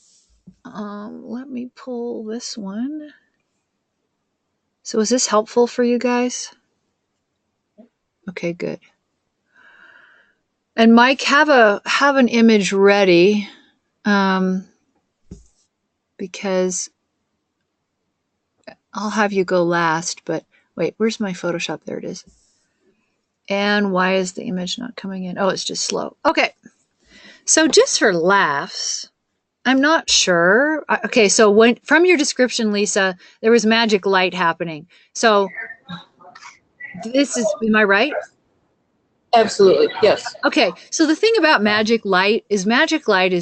Let me pull this one. So is this helpful for you guys? Okay, good. And Mike, have an image ready, because I'll have you go last. But wait, where's my Photoshop? There it is. And why is the image not coming in? Oh, it's just slow. Okay. So just for laughs, I'm not sure. Okay, so from your description, Lisa, there was magic light happening. So am I right? Absolutely, yes. Okay, so the thing about magic light is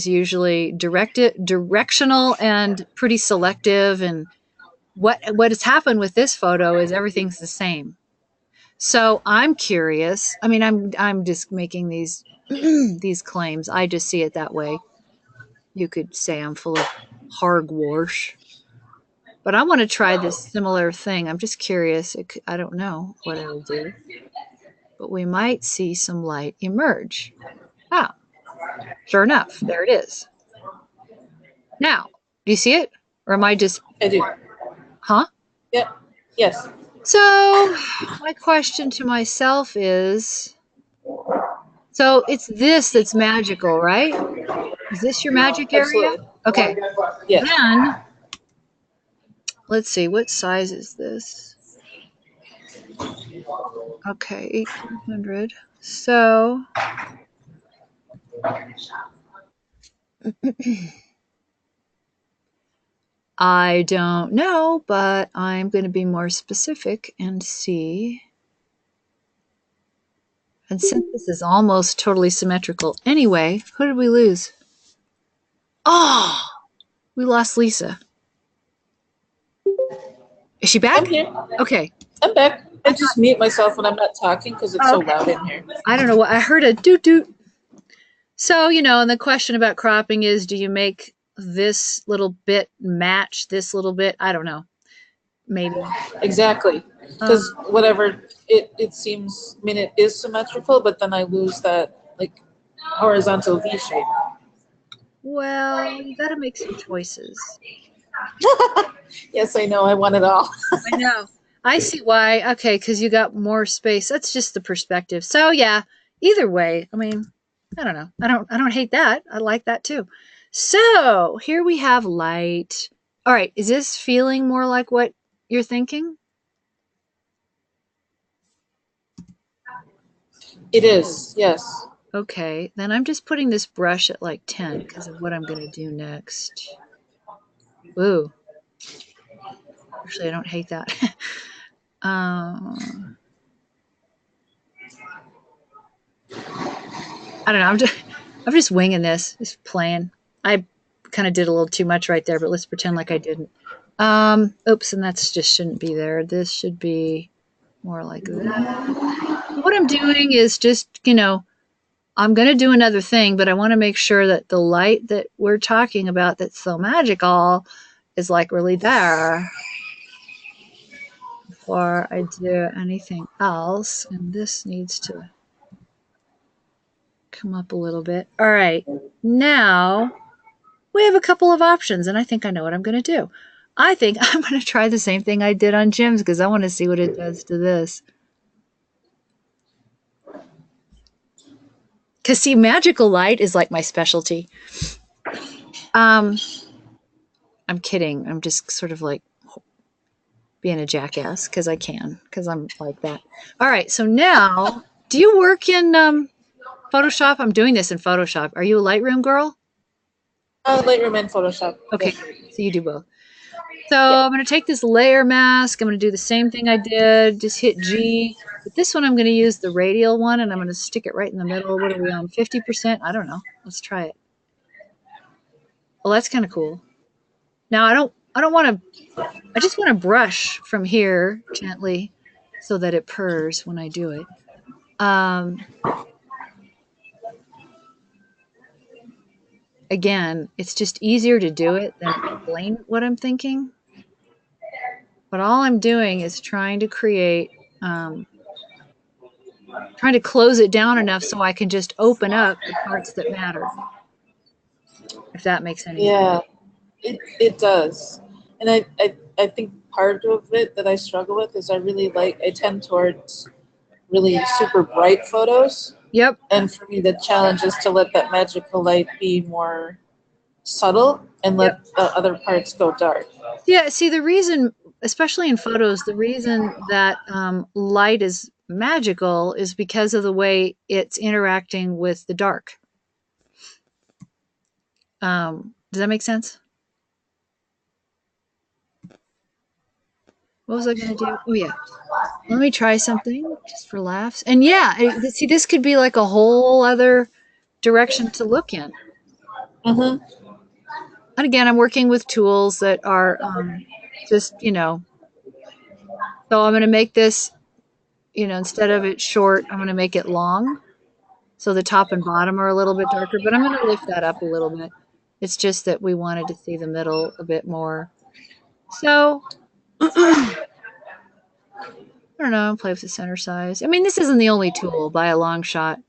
usually directional and pretty selective. And what has happened with this photo is everything's the same. So I'm curious. I mean, I'm just making these these claims. I just see it that way. You could say I'm full of hogwash, but I want to try this similar thing. I'm just curious. I don't know what it'll do, but we might see some light emerge. Ah, sure enough, there it is. Now, do you see it? Or am I just... I do. Huh? Yep. Yes. So, my question to myself is, so it's this that's magical, right? Is this your magic area? Absolutely. Okay. Yes. Then, let's see, what size is this? Okay, 1800. So, I don't know, but I'm going to be more specific and see. And since this is almost totally symmetrical anyway, who did we lose? Oh, we lost Lisa. Is she back? I'm here. Okay. I'm back. I just mute myself when I'm not talking because it's so Okay. loud in here. I don't know what I heard a doot doot. So, and the question about cropping is, do you make this little bit match this little bit? I don't know. Maybe. Exactly. Because whatever, it seems, I mean, it is symmetrical, but then I lose that, like, horizontal V shape. Well, you got to make some choices. Yes, I know. I want it all. I know. I see why. Okay, because you got more space. That's just the perspective. So yeah, either way, I mean, I don't know. I don't hate that. I like that too. So here we have light. All right, is this feeling more like what you're thinking? It is, yes. Okay, then I'm just putting this brush at like 10 because of what I'm going to do next. Ooh. Actually, I don't hate that. I don't know. I'm just winging this, just playing. I kind of did a little too much right there, but let's pretend like I didn't. Oops, and that's just shouldn't be there. This should be more like that. What I'm doing is just, I'm going to do another thing, but I want to make sure that the light that we're talking about that's so magical is like really there before I do anything else. And this needs to come up a little bit. All right. Now we have a couple of options, and I think I know what I'm going to do. I think I'm going to try the same thing I did on Jim's because I want to see what it does to this. Because, see, magical light is like my specialty. I'm kidding. I'm just sort of like being a jackass because I can, because I'm like that. All right. So now, do you work in Photoshop? I'm doing this in Photoshop. Are you a Lightroom girl? Lightroom and Photoshop. Okay. Yes. So you do both. So Yeah. I'm going to take this layer mask. I'm going to do the same thing I did. Just hit G. But this one I'm going to use the radial one, and I'm going to stick it right in the middle. What are we on? 50%? I don't know. Let's try it. Well, that's kind of cool. Now I don't want to. I just want to brush from here gently, so that it purrs when I do it. Again, it's just easier to do it than explain what I'm thinking. But all I'm doing is trying to create, trying to close it down enough so I can just open up the parts that matter. If that makes any sense. Yeah, it does. And I think part of it that I struggle with is I tend towards really super bright photos. Yep. And for me, the challenge is to let that magical light be more subtle and let the other parts go dark. Yeah, see, the reason, especially in photos, the reason that light is magical is because of the way it's interacting with the dark. Does that make sense? What was I going to do? Oh, yeah. Let me try something just for laughs. And yeah, see, this could be like a whole other direction to look in. Mm-hmm. And again, I'm working with tools that are just, so I'm going to make this, instead of it short, I'm going to make it long. So the top and bottom are a little bit darker, but I'm going to lift that up a little bit. It's just that we wanted to see the middle a bit more. So, I don't know, play with the center size. I mean, this isn't the only tool by a long shot,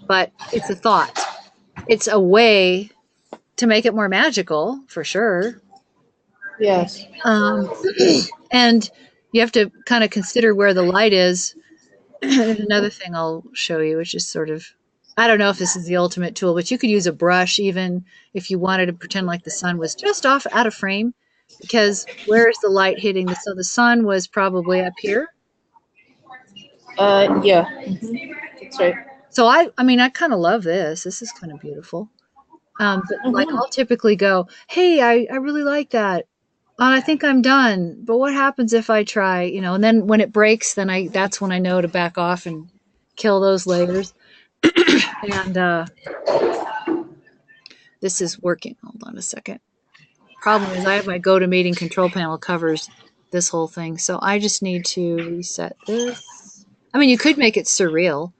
but it's a thought. It's a way to make it more magical, for sure. Yes. And you have to kind of consider where the light is. There's another thing I'll show you, which is sort of, I don't know if this is the ultimate tool, but you could use a brush even if you wanted to pretend like the sun was just off out of frame, because where is the light hitting? So the sun was probably up here. Yeah. Mm-hmm. That's right. So I mean, I kind of love this. This is kind of beautiful. But like I'll typically go, hey, I really like that. And I think I'm done. But what happens if I try, and then when it breaks, then that's when I know to back off and kill those layers. And this is working. Hold on a second. Problem is I have my GoToMeeting control panel covers this whole thing. So I just need to reset this. I mean, you could make it surreal,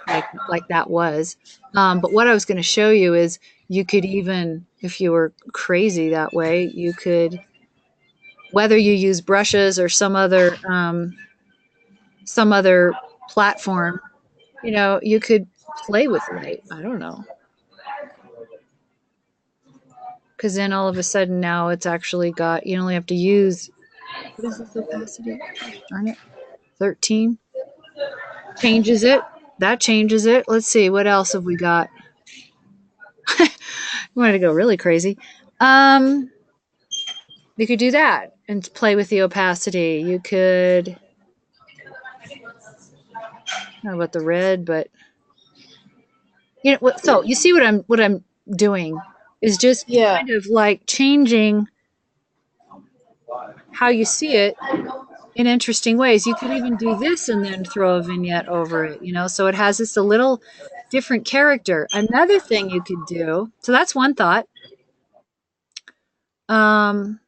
like that was. But what I was going to show you is you could even, if you were crazy that way, you could, whether you use brushes or some other platform, you know, you could play with light. I don't know. Because then all of a sudden now it's actually got, you only have to use, what is this opacity? Gosh darn it. 13. Changes it. That changes it. Let's see, what else have we got? I wanted to go really crazy. You could do that and play with the opacity. You could, I don't know about the red, but you know what, so you see what I'm doing is just Yeah. kind of like changing how you see it in interesting ways. You could even do this and then throw a vignette over it, you know, so it has this a little different character. Another thing you could do, so that's one thought. I'm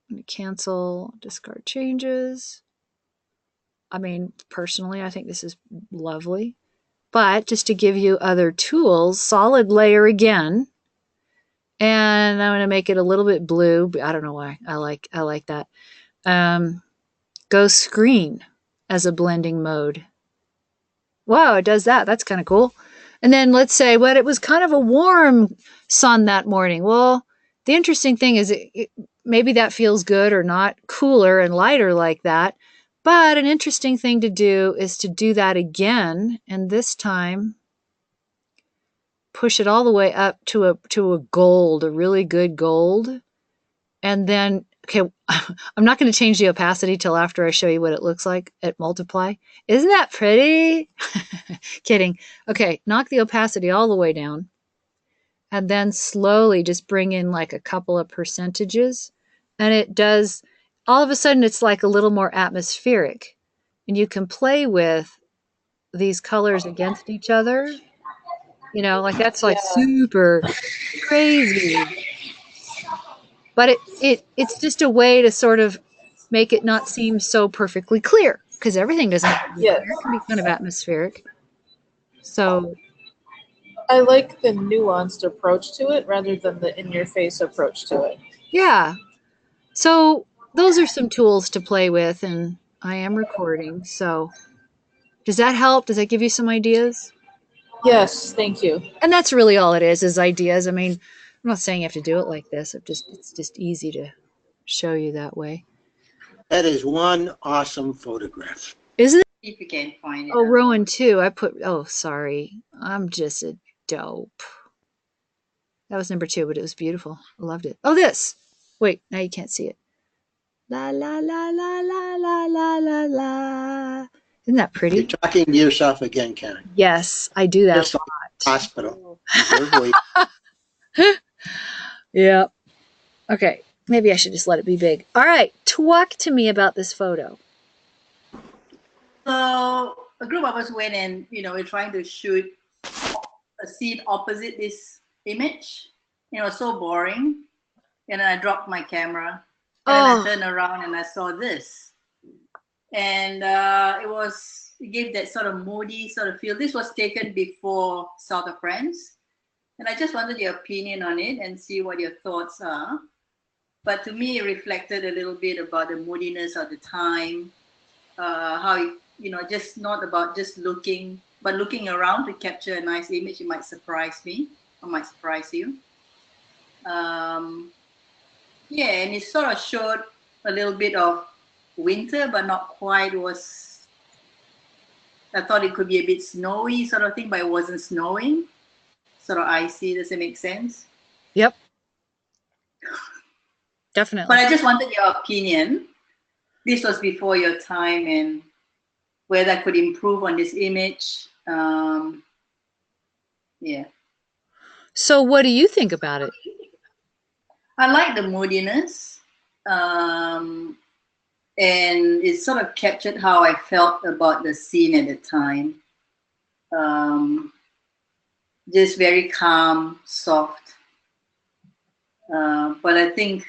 going to cancel, discard changes. I mean, personally, I think this is lovely. But just to give you other tools, solid layer again. And I'm going to make it a little bit blue. I don't know why. I like that. Go screen as a blending mode. Wow, it does that. That's kind of cool. And then let's say, well, it was kind of a warm sun that morning. Well, the interesting thing is maybe that feels good or not cooler and lighter like that. But an interesting thing to do is to do that again. And this time, push it all the way up to a gold, a really good gold. And then, okay, I'm not going to change the opacity till after I show you what it looks like at multiply. Isn't that pretty? Kidding. Okay, knock the opacity all the way down. And then slowly just bring in like a couple of percentages. And it does, all of a sudden, it's like a little more atmospheric. And you can play with these colors against each other. You know, like that's like Yeah. super crazy. But it's just a way to sort of make it not seem so perfectly clear, because everything doesn't have to be Yes. clear. It can be kind of atmospheric. So I like the nuanced approach to it rather than the in-your-face approach to it. yeah. So those are some tools to play with, and I am recording. So does that help? Does that give you some ideas? Yes, thank you. And that's really all it is ideas. I mean, I'm not saying you have to do it like this. It's just easy to show you that way. That is one awesome photograph. Isn't it? If you can find it. Oh, Rowan too. Oh, sorry. I'm just a dope. That was number 2, but it was beautiful. I loved it. Oh, this. Wait, now you can't see it. La la la la la la la la la. Isn't that pretty? You're talking to yourself again, Karen. Yes, I do that Just a like lot. hospital. Your voice. Yeah. Okay. Maybe I should just let it be big. All right. Talk to me about this photo. So a group of us went and, we're trying to shoot a scene opposite this image. It was so boring. And then I dropped my camera. And then I turned around and I saw this. And it gave that sort of moody sort of feel. This was taken before South of France. And I just wanted your opinion on it and see what your thoughts are. But to me, it reflected a little bit about the moodiness of the time, how, just not about just looking, but looking around to capture a nice image. It might surprise me or might surprise you. Yeah, and it sort of showed a little bit of winter, but not quite. I thought it could be a bit snowy sort of thing, but it wasn't snowing. Sort of icy. Does it make sense? Yep. Definitely. But I just wanted your opinion. This was before your time, and whether I could improve on this image. Yeah. So what do you think about it? I like the moodiness. And it sort of captured how I felt about the scene at the time. Just very calm, soft. But I think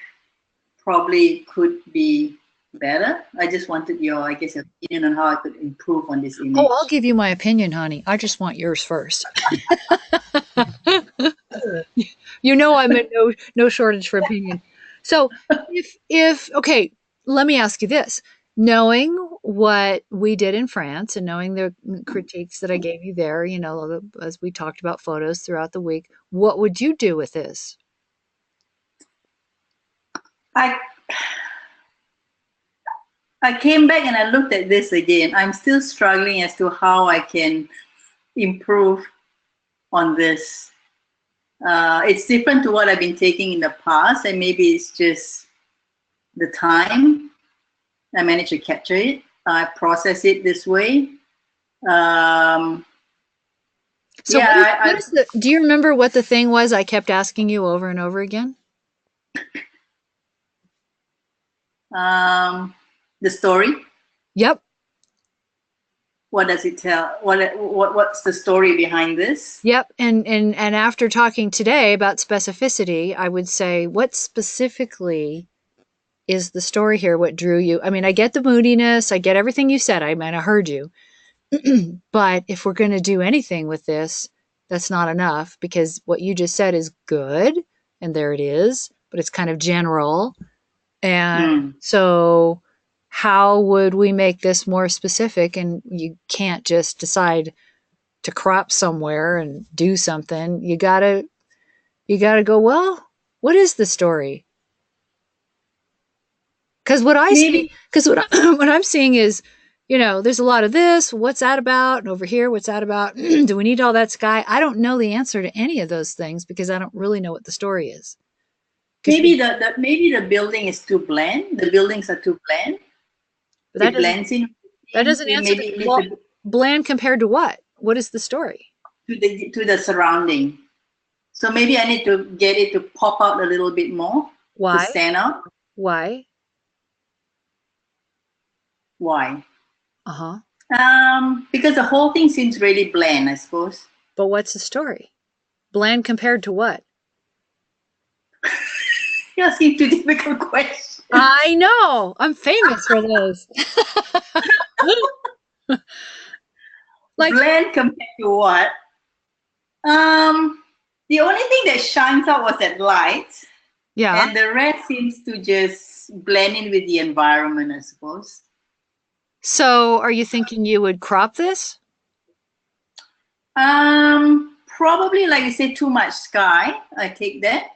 probably could be better. I just wanted your, I guess, opinion on how I could improve on this Oh, I'll image. give you my opinion, honey. I just want yours first. You know I'm in no shortage for opinion. So if okay, let me ask you this. Knowing what we did in France and knowing the critiques that I gave you there, you know, as we talked about photos throughout the week, what would you do with this? I I came back and I looked at this again. I'm still struggling as to how I can improve on this. It's different to what I've been taking in the past, and maybe it's just the time I managed to capture it. I process it this way. Um, So what yeah, is the do you remember what the thing was I kept asking you over and over again? the story. Yep. What does it tell? What's the story behind this? Yep. And after talking today about specificity, I would say what specifically is the story here? What drew you? I mean, I get the moodiness, I get everything you said. I mean, I heard you. But if we're going to do anything with this, that's not enough because what you just said is good and there it is, but it's kind of general. And Mm. so how would we make this more specific? And you can't just decide to crop somewhere and do something. You gotta go, well, what is the story? Because what I see, Maybe because what, what I'm seeing is, you know, there's a lot of this. What's that about? And over here, what's that about? Do we need all that sky? I don't know the answer to any of those things because I don't really know what the story is. Because maybe maybe the building is too bland. The buildings are too bland. that It doesn't blends in. that doesn't answer Maybe the it needs a, bland compared to what? What is the story? to the surrounding. So maybe I need to get it to pop out a little bit more, to Why? stand out. Why? Why? Uh huh. Because the whole thing seems really bland, I suppose. But what's the story? Bland compared to what? You're asking too difficult questions. I know. I'm famous for those. Like, Bland compared to what? Um, the only thing that shines out was that light, yeah. and the rest seems to just blend in with the environment, I suppose. So, are you thinking you would crop this? Probably like you say, too much sky. I take that.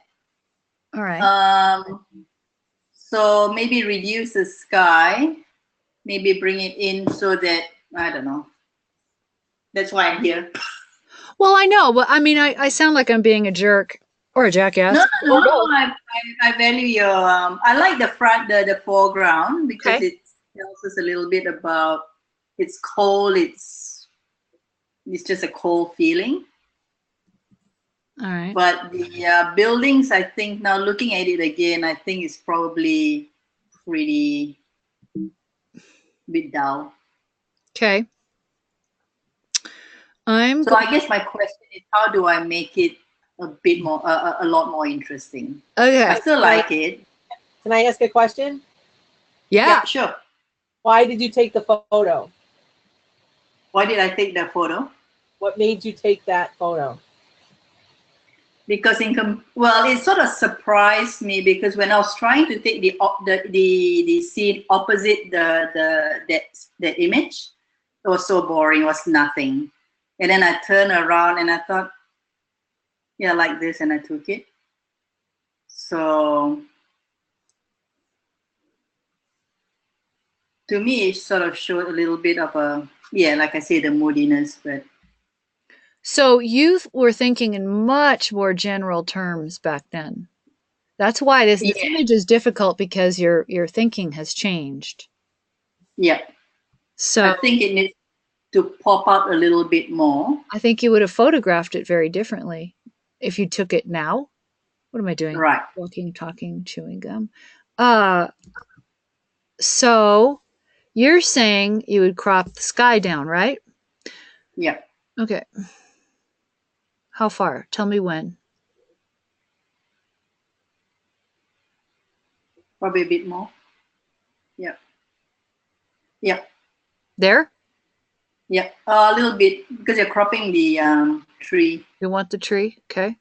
All right. Um, so maybe reduce the sky, maybe bring it in so that I don't know. That's why I'm here. Well, I know, but I mean, I sound like I'm being a jerk or a No, jackass no, or no. both. I value your. I like the front, the foreground because Okay. it tells us a little bit about. It's cold. It's just a cold feeling. All right. But the buildings, I think now looking at it again, I think it's probably pretty bit dull. Okay. I'm So going. I guess my question is, how do I make it a bit more, a lot more interesting? I Okay. still like it. Can I ask a question? Yeah. Yeah, sure. Why did you take the photo? Why did I take that photo? What made you take that photo? Because well, it sort of surprised me because when I was trying to take the scene opposite the image, it was so boring. It was nothing, and then I turned around and I thought, yeah, like this, and I took it. So to me, it sort of showed a little bit of a, yeah, like I say, the moodiness, but So you were thinking in much more general terms back then. That's why this yeah, image is difficult because your thinking has changed. yeah. I So think it needs to pop out a little bit more. I think you would have photographed it very differently if you took it now. What am I doing? Right. Walking, talking, chewing gum. Uh, so you're saying you would crop the sky down, right? Yeah. Okay. How far? Tell me when. Probably a bit more. Yeah. Yep. There? Yep. A little bit because you're cropping the tree. You want the tree? Okay.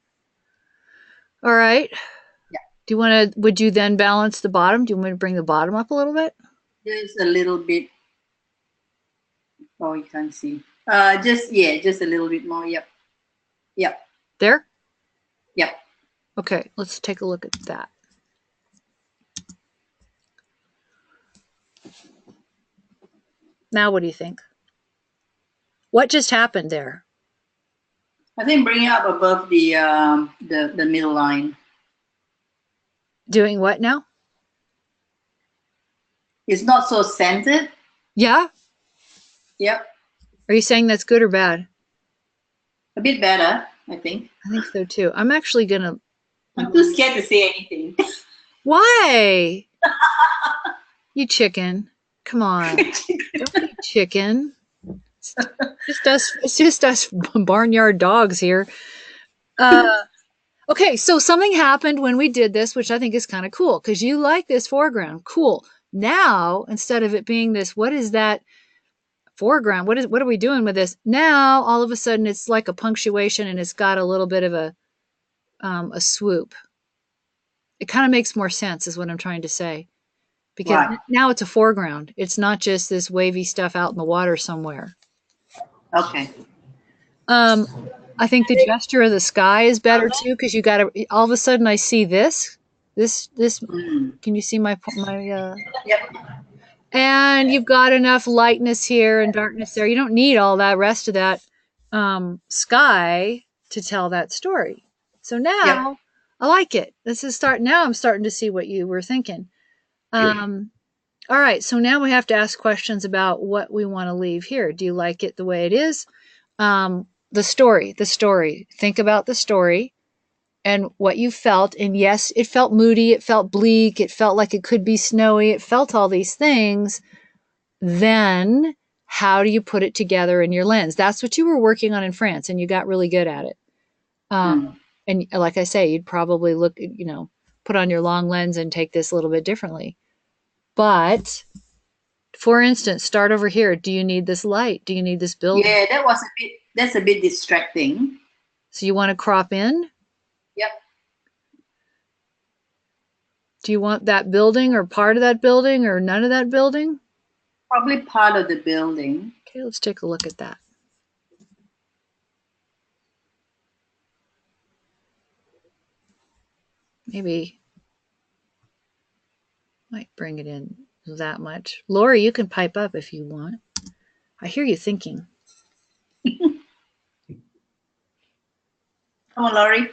All right. Yeah. Do you want to, would you then balance the bottom? Do you want me to bring the bottom up a little bit? Just a little bit. Oh, you can't see. Just a little bit more. Yep. Yep. There? Yep. Okay, let's take a look at that. Now what do you think? What just happened there? I think bring it up above the middle line. Doing what now? It's not so centered. Yeah? Yep. Are you saying that's good or bad? A bit better, I think. I think so too. I'm actually gonna. I'm too scared to say anything. Why? You chicken. Come on. Don't be chicken. It's just us barnyard dogs here. Okay, so something happened when we did this, which I think is kind of cool because you like this foreground. Cool. Now, instead of it being this, what is that foreground? What are we doing with this? Now, all of a sudden, it's like a punctuation and it's got a little bit of a swoop. It kind of makes more sense, is what I'm trying to say. Because Right. now it's a foreground. It's not just this wavy stuff out in the water somewhere. Okay. I think the gesture of the sky is better too, because you got to. All of a sudden, I see this. Can you see my? Yep. And you've got enough lightness here and darkness there. You don't need all that rest of that sky to tell that story. So now Yep. I like it. This is start. Now I'm starting to see what you were thinking. All right, so now we have to ask questions about what we want to leave here. Do you like it the way it is? The story. Think about the story and what you felt. And yes, it felt moody. It felt bleak. It felt like it could be snowy. It felt all these things. Then how do you put it together in your lens? That's what you were working on in France, and you got really good at it. And like I say, you'd probably put on your long lens and take this a little bit differently. But for instance, start over here. Do you need this light? Do you need this building? Yeah, that's a bit distracting. So you want to crop in? Yep. Do you want that building or part of that building or none of that building? Probably part of the building. Okay, let's take a look at that. Maybe might bring it in that much. Lori, you can pipe up if you want. I hear you thinking. Come on, Laurie.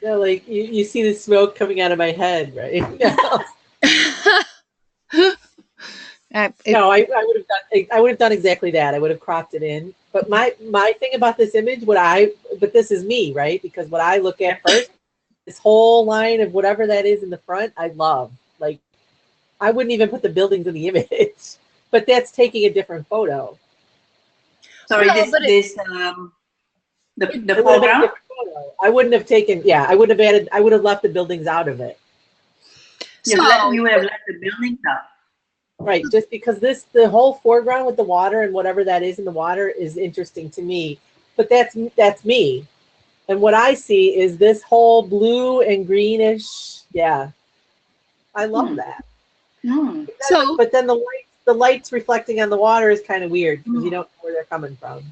Yeah, like you see the smoke coming out of my head, right? No, I would have done exactly that. I would have cropped it in. But my thing about this image, but this is me, right? Because what I look at first, this whole line of whatever that is in the front, I love. Like, I wouldn't even put the buildings in the image, but that's taking a different photo. Sorry, No, but the It would have been a foreground. different photo. I wouldn't have taken. Yeah, I would have left the buildings out of it. You would have left the buildings out. Right, just because the whole foreground with the water and whatever that is in the water is interesting to me. But that's me. And what I see is this whole blue and greenish. Yeah. I love that. But then the lights reflecting on the water is kind of weird because you don't know where they're coming from.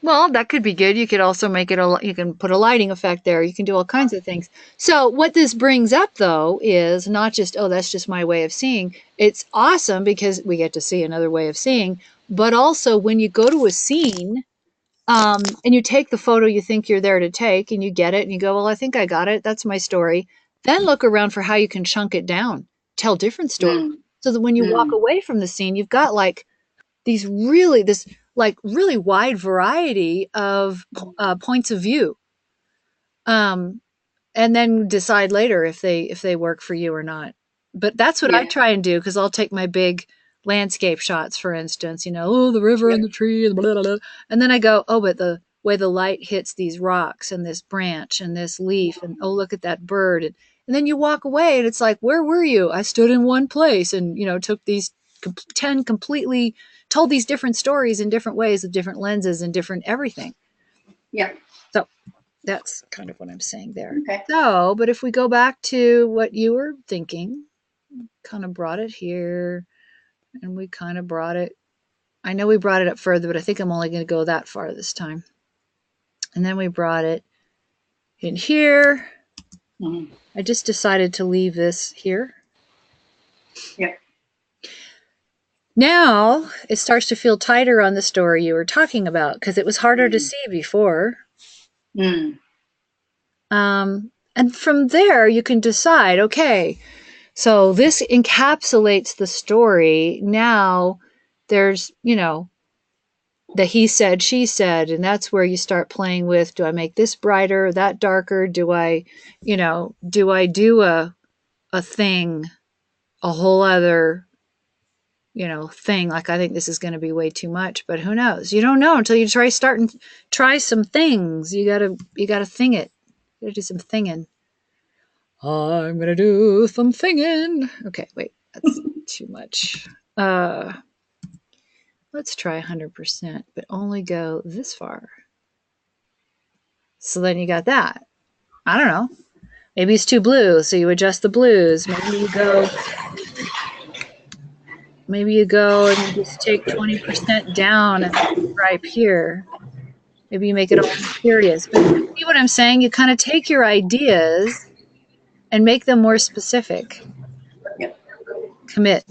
Well, that could be good. You could also make it you can put a lighting effect there. You can do all kinds of things. So what this brings up, though, is not just, oh, that's just my way of seeing. It's awesome because we get to see another way of seeing. But also when you go to a scene and you take the photo you think you're there to take and you get it and you go, well, I think I got it. That's my story. Then look around for how you can chunk it down, tell different stories. So that when you walk away from the scene, you've got like this really wide variety of points of view, and then decide later if they work for you or not. But that's what I try and do, because I'll take my big landscape shots, for instance, the river and the tree and blah, blah, blah. And then I go, oh, but the way the light hits these rocks and this branch and this leaf, and oh, look at that bird. And then you walk away and it's like, where were you? I stood in one place and took these 10 completely told these different stories in different ways with different lenses and different everything. Yeah. So that's kind of what I'm saying there. Okay. So, but if we go back to what you were thinking, kind of brought it here, and we kind of brought it, I know we brought it up further, but I think I'm only going to go that far this time. And then we brought it in here. Mm-hmm. I just decided to leave this here. Yep. Now it starts to feel tighter on the story you were talking about because it was harder to see before. Mm. And from there, you can decide, okay, so this encapsulates the story. Now there's, the he said, she said, and that's where you start playing with, do I make this brighter, that darker? Do I do a thing, a whole other, thing? Like, I think this is going to be way too much, but who knows? You don't know until you try some things. You gotta thing it. You gotta do some thinging. I'm gonna do some thinging. Okay, wait, that's too much. Let's try 100%, but only go this far. So then you got that. I don't know. Maybe it's too blue, so you adjust the blues. Maybe you go and you just take 20% down and stripe here. Maybe you make it all mysterious. But you see what I'm saying? You kind of take your ideas and make them more specific. Yep. Commit.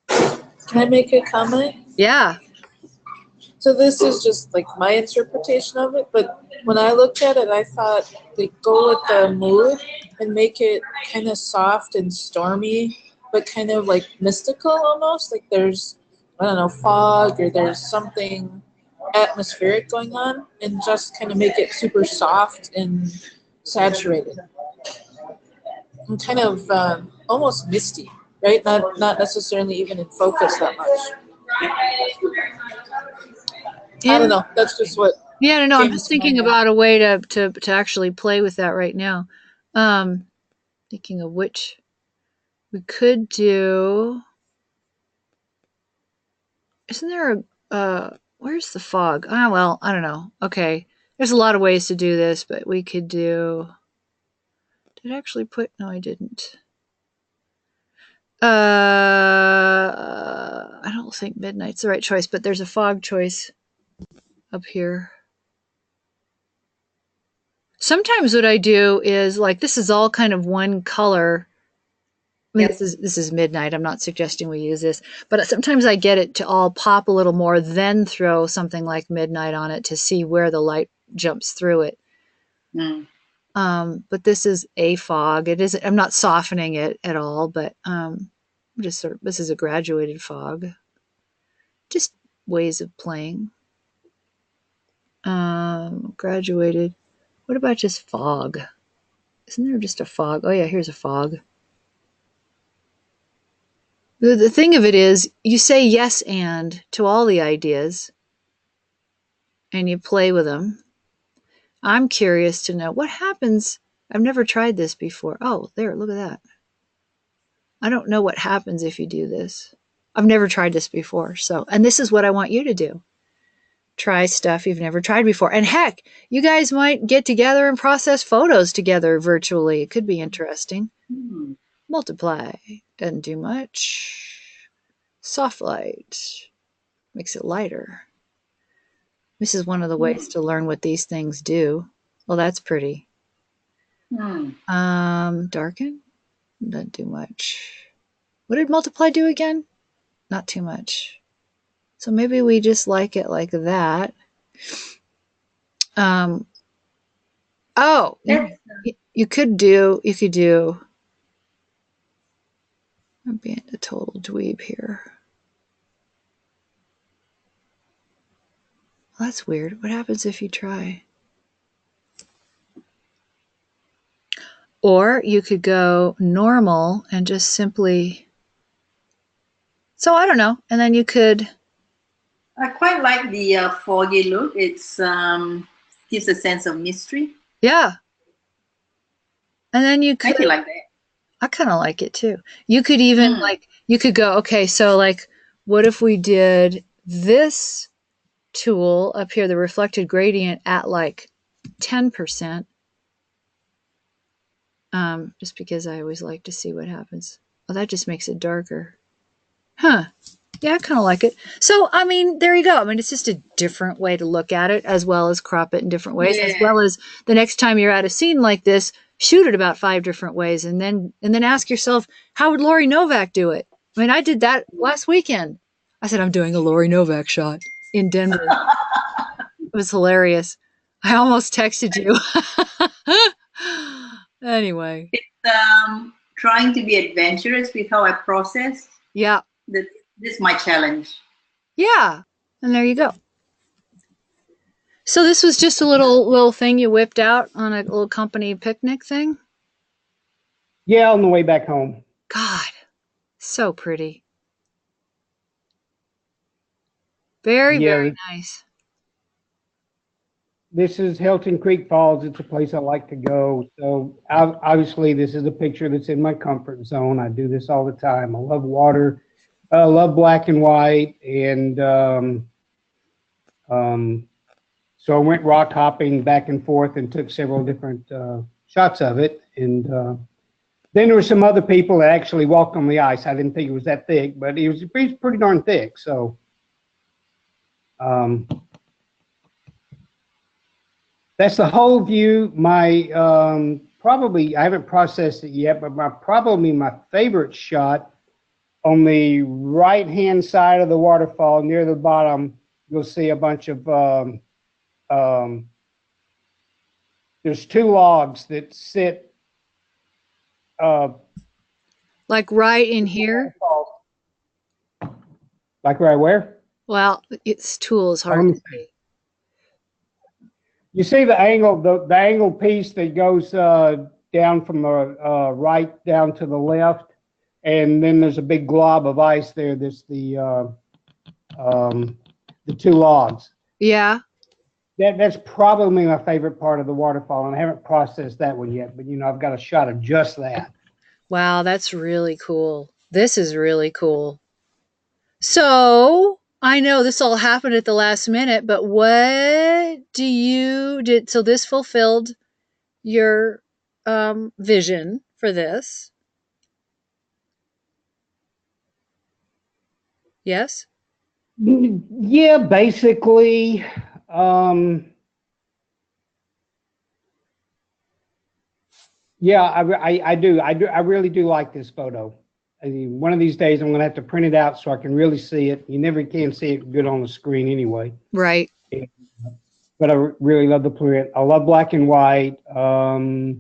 Can I make a comment? Yeah. So this is just like my interpretation of it, but when I looked at it, I thought they go with the mood and make it kind of soft and stormy, but kind of like mystical almost. Like there's, I don't know, fog or there's something atmospheric going on, and just kind of make it super soft and saturated. And kind of almost misty, right? Not necessarily even in focus that much. I don't know. That's just what. Yeah, no, I'm came just to my thinking head. about a way to actually play with that right now. Thinking of which we could do. Isn't there where's the fog? Ah, well, I don't know. Okay. There's a lot of ways to do this, but we could do. Did I actually put? No, I didn't. I don't think midnight's the right choice, but there's a fog choice up here. Sometimes what I do is like this is all kind of one color. I mean, Yep. this is midnight. I'm not suggesting we use this, but sometimes I get it to all pop a little more, then throw something like midnight on it to see where the light jumps through it. Mm. But this is a fog. It is. I'm not softening it at all, but just this is a graduated fog. Just ways of playing. Graduated. What about just fog? Isn't there just a fog? Oh yeah, here's a fog. The thing of it is, you say yes and to all the ideas, and you play with them. I'm curious to know what happens. I've never tried this before. Oh, there, look at that. I don't know what happens if you do this. I've never tried this before. And this is what I want you to do. Try stuff you've never tried before. And heck, you guys might get together and process photos together virtually. It could be interesting. Mm. Multiply. Doesn't do much. Soft light. Makes it lighter. This is one of the ways to learn what these things do. Well, that's pretty. Darken. Doesn't do much. What did multiply do again? Not too much. So maybe we just like it like that. You could do. I'm being a total dweeb here. Well, that's weird. What happens if you try? Or you could go normal and just simply. So I don't know. And then you could. I quite like the foggy look. It's gives a sense of mystery. Yeah. And then you could. I do like that. I kind of like it too. You could even like You could go, okay, so like, what if we did this tool up here, the reflected gradient, at like 10%? Just because I always like to see what happens. Oh, that just makes it darker. Huh. Yeah, I kind of like it. So, I mean, there you go. I mean, it's just a different way to look at it, as well as crop it in different ways, as Yeah. well as the next time you're at a scene like this, shoot it about 5 different ways, and then ask yourself, how would Lori Novak do it? I mean, I did that last weekend. I said, I'm doing a Lori Novak shot in Denver. It was hilarious. I almost texted you. Anyway, Trying to be adventurous with how I process. yeah, This is my challenge. yeah, and there you go. So this was just a little thing you whipped out on a little company picnic thing? Yeah, on the way back home. God, so pretty. Very, Yeah, very nice. this is Hilton Creek Falls. It's a place I like to go. So obviously, this is a picture that's in my comfort zone. I do this all the time. I love water. I love black and white. And so I went rock hopping back and forth and took several different shots of it. And then there were some other people that actually walked on the ice. I didn't think it was that thick, but it was pretty darn thick. So that's the whole view. My probably, I haven't processed it yet, but probably my favorite shot on the right-hand side of the waterfall near the bottom, you'll see a bunch of, there's 2 logs that sit. Like right in here? Like right where? Well, its tool is hard to see. You see the angle, the angle piece that goes down from the right down to the left, and then there's a big glob of ice there. There's the 2 logs. Yeah. That's probably my favorite part of the waterfall, and I haven't processed that one yet. But I've got a shot of just that. Wow, that's really cool. This is really cool. So I know this all happened at the last minute, but what did so this fulfilled your vision for this? Yes? Yeah, basically. Yeah, I do. I really do like this photo. I mean, one of these days I'm going to have to print it out so I can really see it. You never can see it good on the screen anyway. Right. But I really love the print. I love black and white. I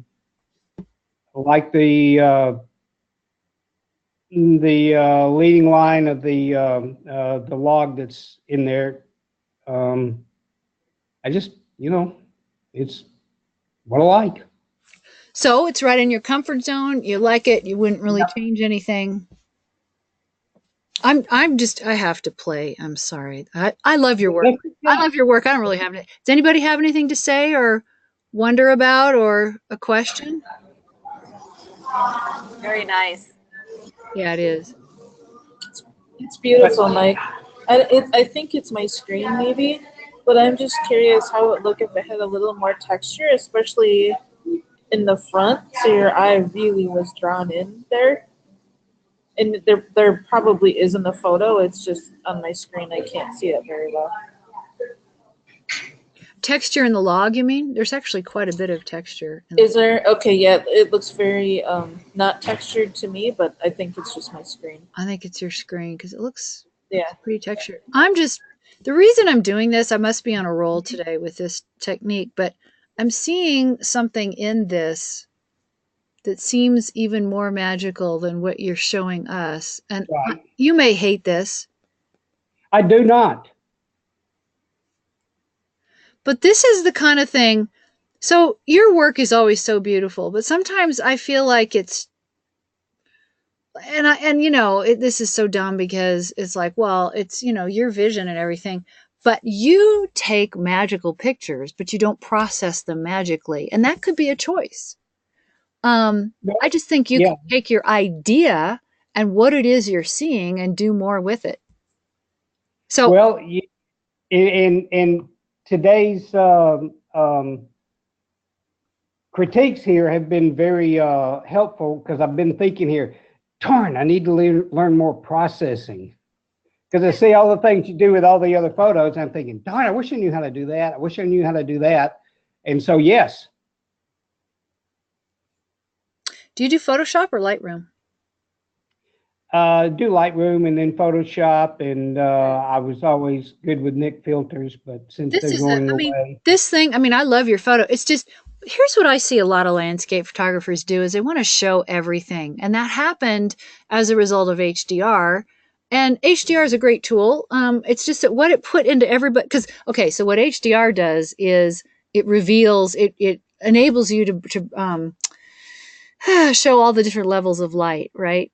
like the leading line of the log that's in there. I just, it's what I like. So it's right in your comfort zone. You like it. You wouldn't really change anything. I have to play. I'm sorry. I love your work. I love your work. I don't really have it. Does anybody have anything to say or wonder about or a question? Very nice. Yeah, it is. It's beautiful, Mike. I think it's my screen maybe, but I'm just curious how it would look if it had a little more texture, especially in the front, so your eye really was drawn in there. And there probably is in the photo. It's just on my screen. I can't see it very well. Texture in the log, you mean? There's actually quite a bit of texture. Is there? Okay, yeah. It looks very not textured to me, but I think it's just my screen. I think it's your screen because it looks pretty textured. The reason I'm doing this, I must be on a roll today with this technique, but I'm seeing something in this that seems even more magical than what you're showing us. And you may hate this. I do not. But this is the kind of thing. So your work is always so beautiful, but sometimes I feel like it's, this is so dumb because it's like, well, it's, your vision and everything, but you take magical pictures, but you don't process them magically. And that could be a choice. I just think you can take your idea and what it is you're seeing and do more with it. So, Well, in today's critiques here have been very helpful, because I've been thinking here, darn, I need to learn more processing. Because I see all the things you do with all the other photos, and I'm thinking, darn, I wish I knew how to do that. I wish I knew how to do that. And so, yes. do you do Photoshop or Lightroom? Do Lightroom and then Photoshop, and I was always good with Nick filters, but since This they're is, going I mean, away. this thing, I mean, I love your photo. It's just, here's what I see a lot of landscape photographers do is they want to show everything. And that happened as a result of HDR. And HDR is a great tool. It's just that what it put into everybody, because, okay, so what HDR does is it reveals, it enables you to show all the different levels of light, right?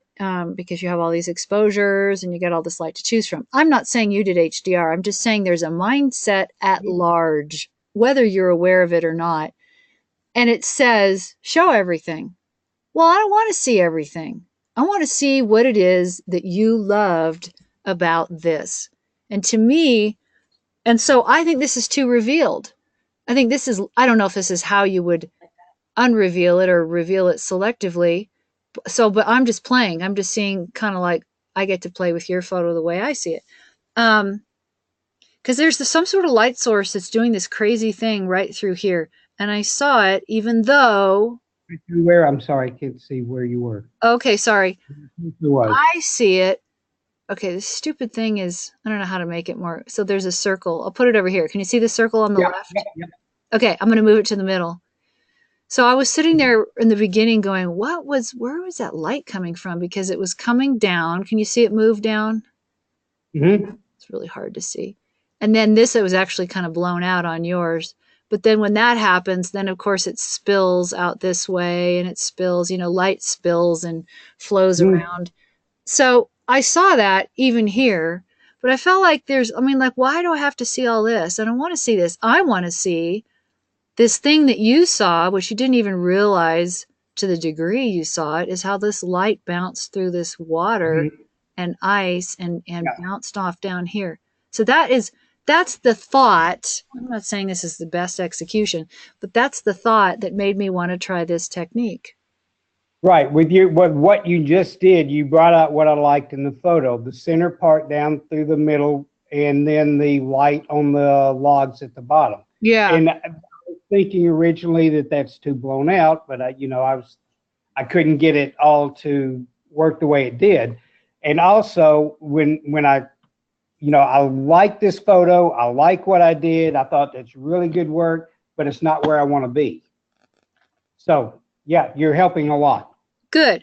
Because you have all these exposures and you get all this light to choose from. I'm not saying you did HDR. I'm just saying there's a mindset at large, whether you're aware of it or not. And it says, show everything. Well, I don't want to see everything. I want to see what it is that you loved about this. And to me, and so I think this is too revealed. I think this is, I don't know if this is how you would unreveal it or reveal it selectively. So, but I'm just playing. I'm just seeing kind of like I get to play with your photo the way I see it. Because there's some sort of light source that's doing this crazy thing right through here. And I saw it even though. Where? I'm sorry, I can't see where you were. Okay, sorry. Who was? I see it. Okay, this stupid thing is, I don't know how to make it more. So there's a circle. I'll put it over here. Can you see the circle on the left? Yeah. Okay, I'm going to move it to the middle. So I was sitting there in the beginning going, where was that light coming from? Because it was coming down. Can you see it move down? Mm-hmm. It's really hard to see. And then this, it was actually kind of blown out on yours. But then when that happens, then of course it spills out this way and it spills, light spills and flows around. So I saw that even here, but I felt like why do I have to see all this? I don't want to see this. I want to see this thing that you saw, which you didn't even realize to the degree you saw it, is how this light bounced through this water and ice and bounced off down here. So that's the thought. I'm not saying this is the best execution, but that's the thought that made me want to try this technique. Right. With what you just did, you brought out what I liked in the photo, the center part down through the middle, and then the light on the logs at the bottom. Yeah. And thinking originally that that's too blown out, but I couldn't get it all to work the way it did. And also when I like this photo, I like what I did. I thought that's really good work, but it's not where I want to be. So yeah, you're helping a lot. Good.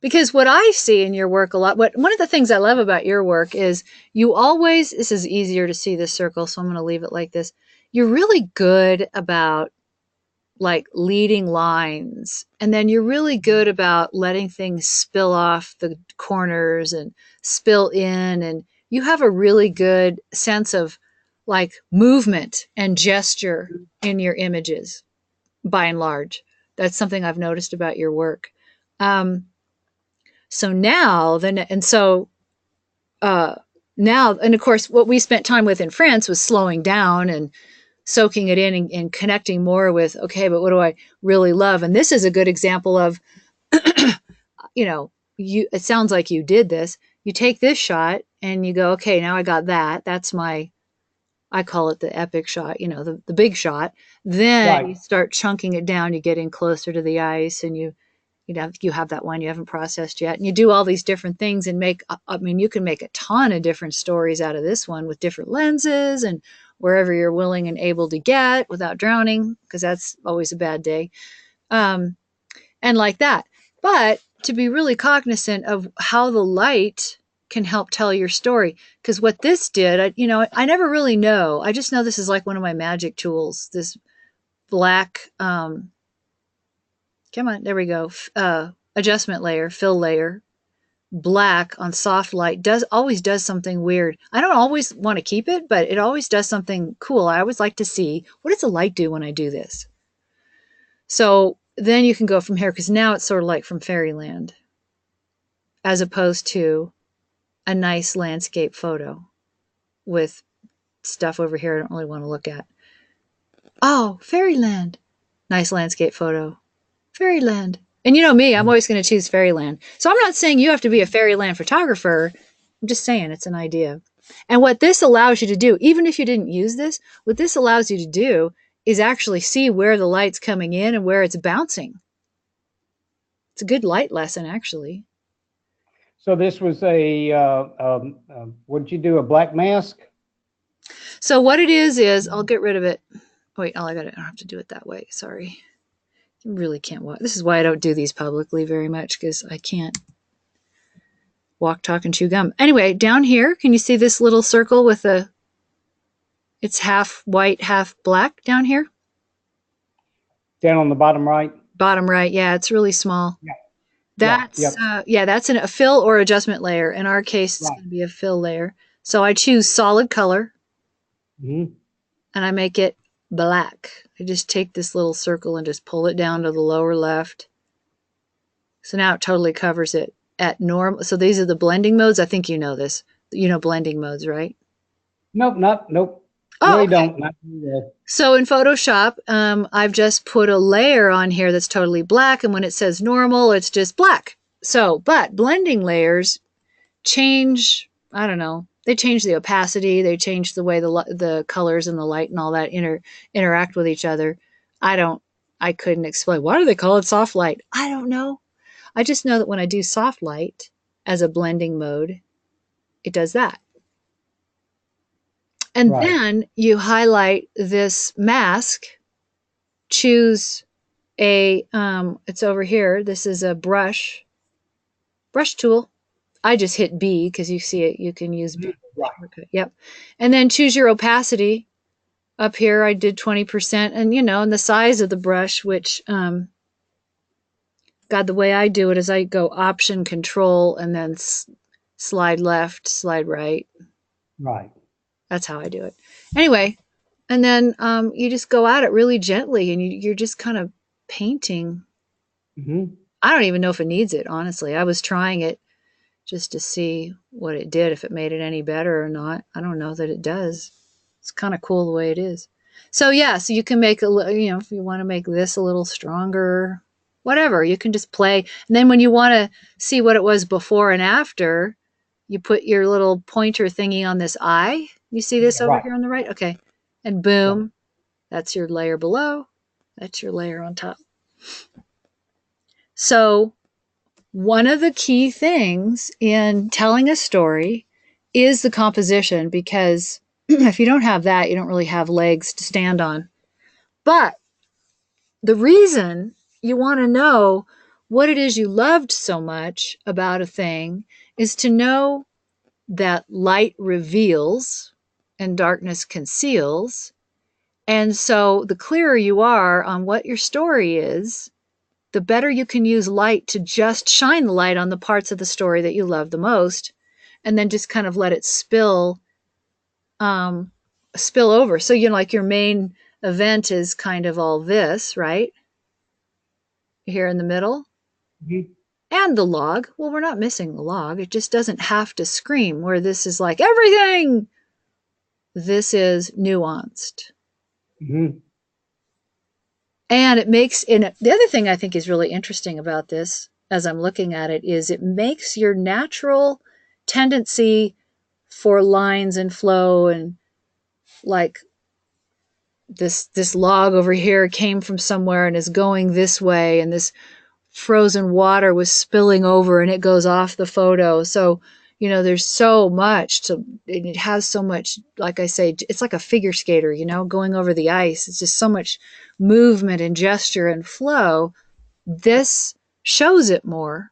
Because what I see in your work a lot, one of the things I love about your work is you always, this is easier to see this circle, so I'm going to leave it like this. You're really good about like leading lines, and then you're really good about letting things spill off the corners and spill in, and you have a really good sense of like movement and gesture in your images by and large. That's something I've noticed about your work. So now then, and so now, and of course, what we spent time with in France was slowing down and soaking it in and connecting more with, okay, but what do I really love? And this is a good example of, it sounds like you did this. You take this shot and you go, okay, now I got that. That's I call it the epic shot, the big shot. Then you start chunking it down. You get in closer to the ice and you have that one you haven't processed yet. And you do all these different things and you can make a ton of different stories out of this one with different lenses and wherever you're willing and able to get without drowning, because that's always a bad day. And like that. But to be really cognizant of how the light can help tell your story. Because what this did, I never really know. I just know this is like one of my magic tools, this black, come on, there we go. Adjustment layer, fill layer, black on soft light always does something weird. I don't always want to keep it, but it always does something cool. I always like to see, what does the light do when I do this? So then you can go from here, because now it's sort of like from fairyland. as opposed to a nice landscape photo with stuff over here I don't really want to look at. Oh, fairyland. Nice landscape photo. Fairyland. And you know me, I'm always going to choose fairyland. So I'm not saying you have to be a fairyland photographer. I'm just saying it's an idea. And what this allows you to do, even if you didn't use this, what this allows you to do is actually see where the light's coming in and where it's bouncing. It's a good light lesson, actually. So this was a, what did you do, a black mask? So what it is I'll get rid of it. Wait, I don't have to do it that way. Sorry. You really can't walk. This is why I don't do these publicly very much, because I can't walk, talk, and chew gum. Anyway, down here, can you see this little circle with it's half white, half black down here? Down on the bottom right? Bottom right, yeah, it's really small. Yeah. That's, that's a fill or adjustment layer. In our case, it's going to be a fill layer. So I choose solid color, and I make it black. I just take this little circle and just pull it down to the lower left. So now it totally covers it at normal. So these are the blending modes. I think you know this. You know blending modes, right? Nope. Oh, really okay. don't. Not really. So in Photoshop, I've just put a layer on here that's totally black. And when it says normal, it's just black. So, but blending layers change, I don't know, they change the opacity. They change the way the colors and the light and all that interact with each other. I couldn't explain. Why do they call it soft light? I don't know. I just know that when I do soft light as a blending mode, it does that. And then you highlight this mask, choose it's over here. This is a brush tool. I just hit B because you see it. You can use B. Yep. And then choose your opacity. Up here, I did 20%. And, and the size of the brush, which, God, the way I do it is I go Option, Control, and then slide left, slide right. Right. That's how I do it. Anyway, and then you just go at it really gently, and you're just kind of painting. I don't even know if it needs it, honestly. I was trying it just to see what it did, if it made it any better or not. I don't know that it does. It's kind of cool the way it is. So yeah, so you can make if you want to make this a little stronger, whatever, you can just play. And then when you want to see what it was before and after, you put your little pointer thingy on this eye. You see this over here on the right? Okay. And boom, that's your layer below. That's your layer on top. So one of the key things in telling a story is the composition, because if you don't have that, you don't really have legs to stand on. But the reason you want to know what it is you loved so much about a thing is to know that light reveals and darkness conceals. And so the clearer you are on what your story is, the better you can use light to just shine the light on the parts of the story that you love the most, and then just kind of let it spill over. So, like your main event is kind of all this, right? Here in the middle. And the log. Well, we're not missing the log. It just doesn't have to scream, where this is like everything. This is nuanced. And it makes, the other thing I think is really interesting about this, as I'm looking at it, is it makes your natural tendency for lines and flow, and like this log over here came from somewhere and is going this way, and this frozen water was spilling over and it goes off the photo. So, there's so much it has so much, like I say, it's like a figure skater, going over the ice. It's just so much movement and gesture and flow. This shows it more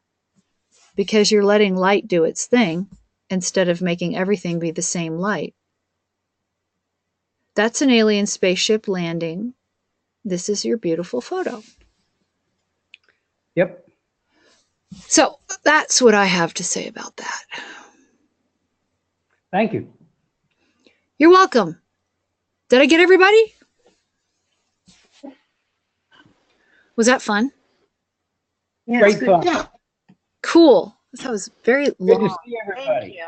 because you're letting light do its thing instead of making everything be the same light. That's an alien spaceship landing. This is your beautiful photo. Yep. So that's what I have to say about that. Thank you. You're welcome. Did I get everybody? Was that fun? Yeah, Great fun. Yeah. Cool. That was very Good to long. see Thank everybody. you.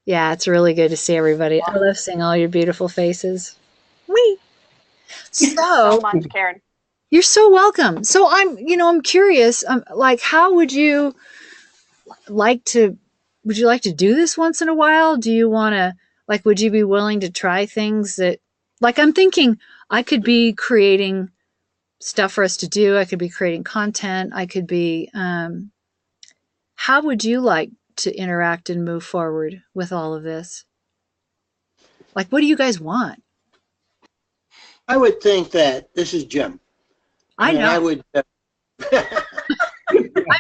Yeah, it's really good to see everybody. I love seeing all your beautiful faces. Wee. Thank you so So much, Karen. you're so welcome. So I'm curious. Like, how would you like to? Would you like to do this once in a while? Do you want to? Like, would you be willing to try things that? Like, I'm thinking I could be creating stuff for us to do. I could be creating content. I could be. How would you like to interact and move forward with all of this? Like, what do you guys want? I would think that this is Jim, I and I know. would. I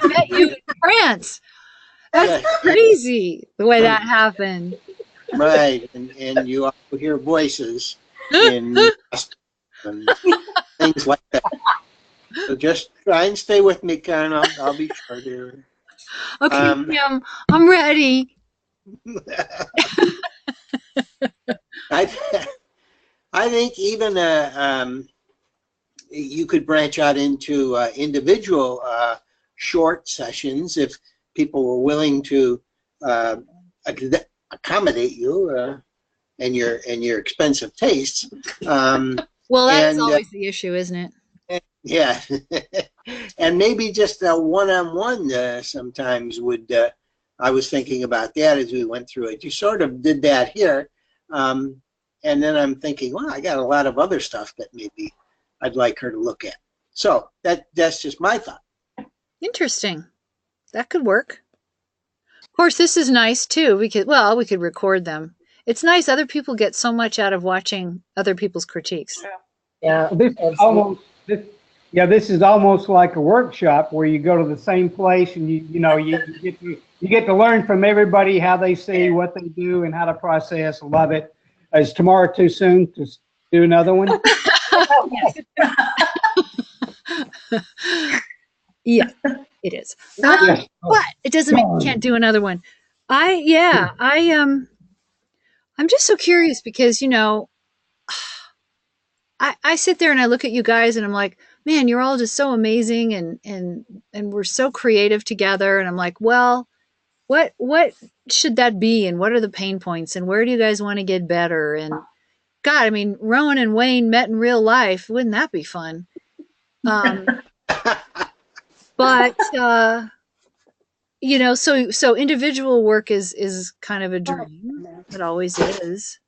met you in France. That's Yeah, crazy the way that happened. right, and you also hear voices in and things like that. So just try and stay with me, Karen. I'll be sure to. Okay, Um, Kim, I'm ready. I I think even you could branch out into individual short sessions if people were willing to uh, accommodate you and your expensive tastes. Well, that is And always the issue, isn't it? yeah, and maybe just a one-on-one sometimes would. I was thinking about that as we went through it. You sort of did that here, and then I'm thinking, well, I got a lot of other stuff that maybe I'd like her to look at. So that's just my thought. Interesting. That could work. Of course, this is nice too. We could record them. It's nice. Other people get so much out of watching other people's critiques. Yeah, This is absolutely. almost this, yeah, this is almost like a workshop where you go to the same place and you get to learn from everybody how they see what they do and how to process. Love it. Is tomorrow too soon to do another one? Yeah, it is. Yes. But it doesn't mean you can't do another one. I'm just so curious because I sit there and I look at you guys and I'm like, man, you're all just so amazing and we're so creative together. And I'm like, well, what should that be? And what are the pain points? And where do you guys want to get better? And God, I mean, Rowan and Wayne met in real life. Wouldn't that be fun? But so individual work is kind of a dream. It always is.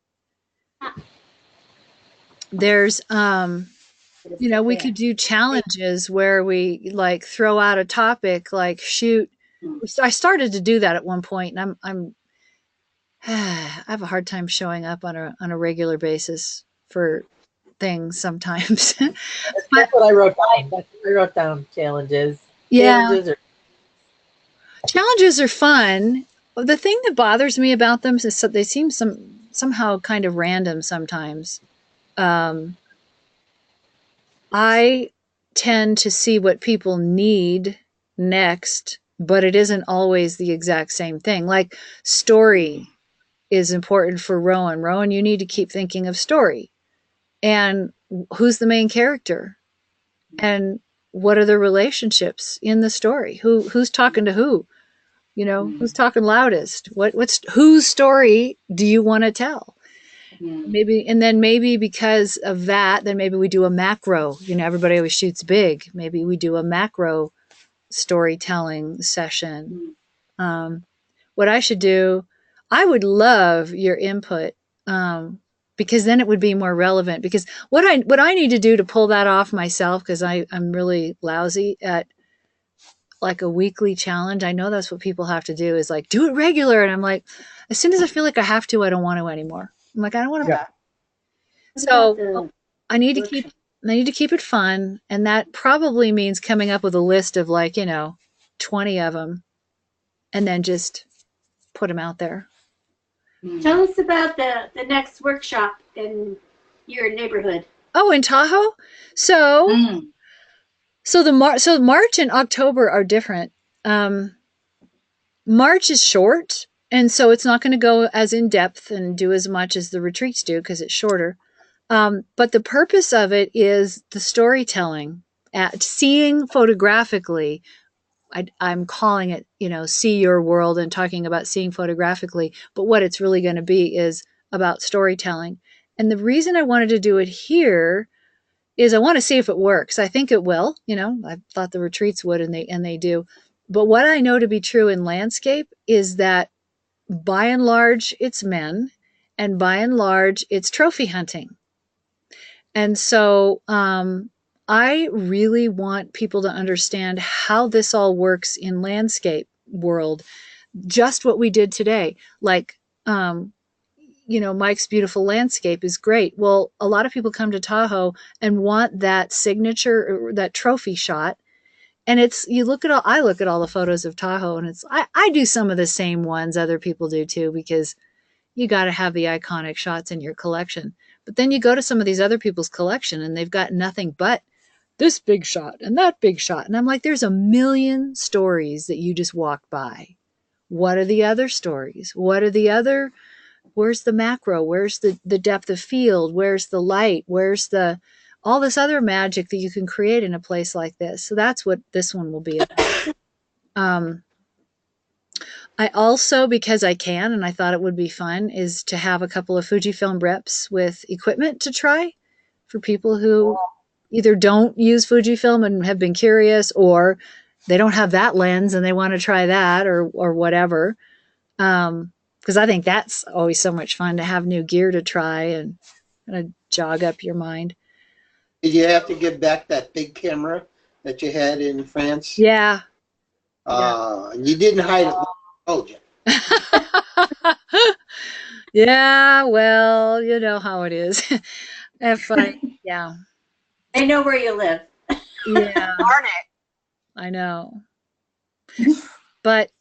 There's we could do challenges where we like throw out a topic, like shoot. I started to do that at one point, and I have a hard time showing up on a regular basis for things sometimes. But That's what I wrote down. That's what I wrote down. Challenges. yeah, Challenges are challenges are fun. The thing that bothers me about them is they seem somehow kind of random sometimes. Um, I tend to see what people need next, but it isn't always the exact same thing. Like story is important for Rowan. Rowan, you need to keep thinking of story. And who's the main character? And what are the relationships in the story? Who's talking to who? Who's talking loudest? What's whose story do you want to tell? Maybe, and then maybe because of that, then maybe we do a macro. Everybody always shoots big. Maybe we do a macro storytelling session. What I should do, I would love your input, because then it would be more relevant. Because what I need to do to pull that off myself, because I'm really lousy at like a weekly challenge. I know that's what people have to do, is like do it regular, and I'm like, as soon as I feel like I have to, I don't want to anymore. I'm like, I don't want to. Yeah. So I need to keep it fun, and that probably means coming up with a list of 20 of them, and then just put them out there. Tell us about the next workshop in your neighborhood. Oh, in Tahoe. So March and October are different. March is short, and so it's not going to go as in depth and do as much as the retreats do because it's shorter. But the purpose of it is the storytelling, seeing photographically I'm calling it, see your world and talking about seeing photographically. But what it's really going to be is about storytelling. And the reason I wanted to do it here is I want to see if it works. I think it will. I thought the retreats would, and they do. But what I know to be true in landscape is that by and large, it's men, and by and large, it's trophy hunting. And so I really want people to understand how this all works in landscape world, just what we did today. Like, Mike's beautiful landscape is great. Well, a lot of people come to Tahoe and want that signature, that trophy shot. And I look at all the photos of Tahoe, and I do some of the same ones other people do too, because you got to have the iconic shots in your collection. But then you go to some of these other people's collection and they've got nothing but this big shot and that big shot. And I'm like, there's a million stories that you just walked by. What are the other stories? Where's the macro? Where's the depth of field? Where's the light? Where's all this other magic that you can create in a place like this? So that's what this one will be about. I also, because I can, and I thought it would be fun, is to have a couple of Fujifilm reps with equipment to try for people who either don't use Fujifilm and have been curious, or they don't have that lens and they want to try that, or whatever. Because I think that's always so much fun to have new gear to try and kind of jog up your mind. Did you have to give back that big camera that you had in France? Yeah. You didn't hide it. Told you. Yeah, well, you know how it is. Yeah. They know where you live. Yeah. Darn it. I know. But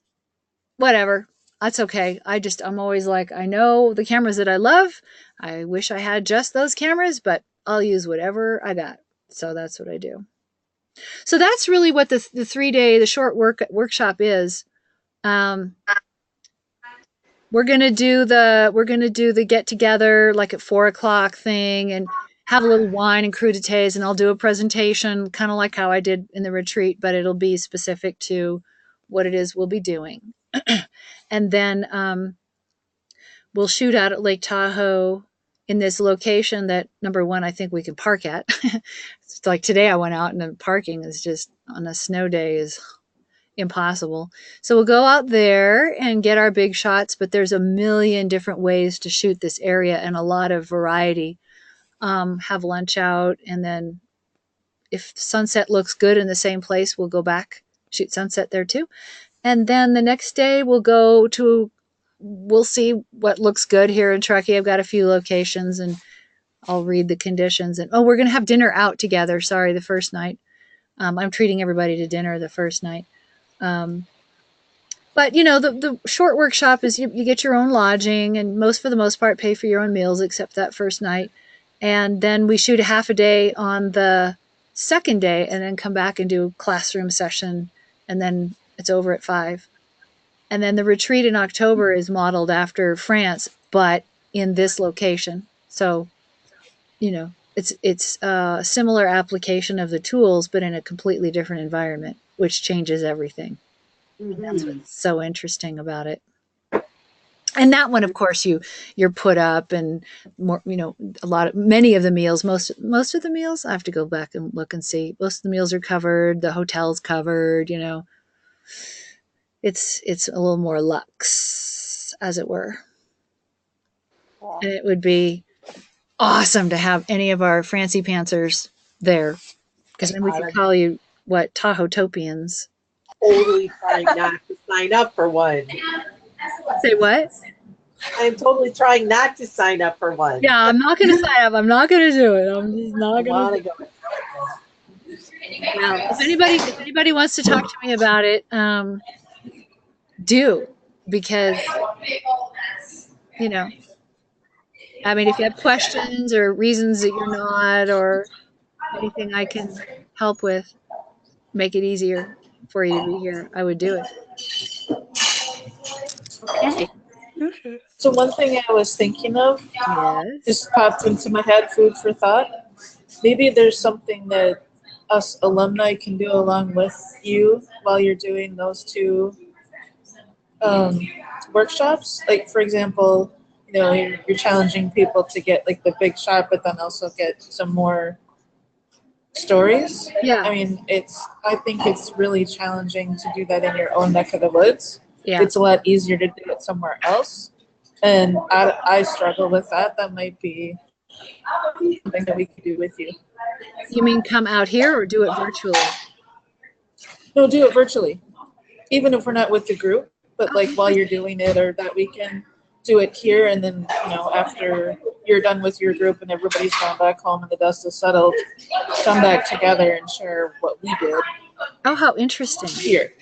whatever. That's okay. I'm always like, I know the cameras that I love. I wish I had just those cameras, but I'll use whatever I got. So that's what I do. So that's really what the 3-day, the short workshop is. We're gonna do the get together like at 4:00 thing, and have a little wine and crudités, and I'll do a presentation kind of like how I did in the retreat, but it'll be specific to what it is we'll be doing. And then we'll shoot out at Lake Tahoe in this location that, number one, I think we can park at. It's like today I went out and the parking is just on a snow day is impossible. So we'll go out there and get our big shots, but there's a million different ways to shoot this area and a lot of variety. Have lunch out, and then if sunset looks good in the same place, we'll go back, shoot sunset there too. And then the next day we'll see what looks good here in Truckee. I've got a few locations and I'll read the conditions. And we're going to have dinner out together. Sorry, the first night. I'm treating everybody to dinner the first night. But the short workshop is you get your own lodging, and for the most part pay for your own meals except that first night. And then we shoot a half a day on the second day and then come back and do a classroom session, and then it's over at 5. And then the retreat in October is modeled after France, but in this location. So, it's a similar application of the tools, but in a completely different environment, which changes everything. Mm-hmm. That's what's so interesting about it. And that one, of course, you're put up, and more, many of the meals, most of the meals, I have to go back and look and see. Most of the meals are covered. The hotel's covered. It's a little more luxe, as it were. Wow. And it would be awesome to have any of our Francypantsers there, because then we could call you Tahoe-topians. Totally trying not to sign up for one. Say what? I'm totally trying not to sign up for one. Yeah, I'm not going to sign up. I'm not going to do it. I'm just not going to do it. Well, if anybody wants to talk to me about it, do, because if you have questions or reasons that you're not, or anything I can help with, make it easier for you to be here, I would do it. Okay. So one thing I was thinking of, Yes, just popped into my head, food for thought. Maybe there's something that us alumni can do along with you while you're doing those two um, workshops. Like, for example, you're challenging people to get like the big shot, but then also get some more stories. Yeah. I mean, I think it's really challenging to do that in your own neck of the woods. Yeah. It's a lot easier to do it somewhere else. And I struggle with that. That might be something that we could do with you. You mean come out here or do it virtually? No, do it virtually. Even if we're not with the group, but like while you're doing it or that weekend, do it here. And then, after you're done with your group and everybody's gone back home and the dust is settled, come back together and share what we did. Oh, how interesting. Here.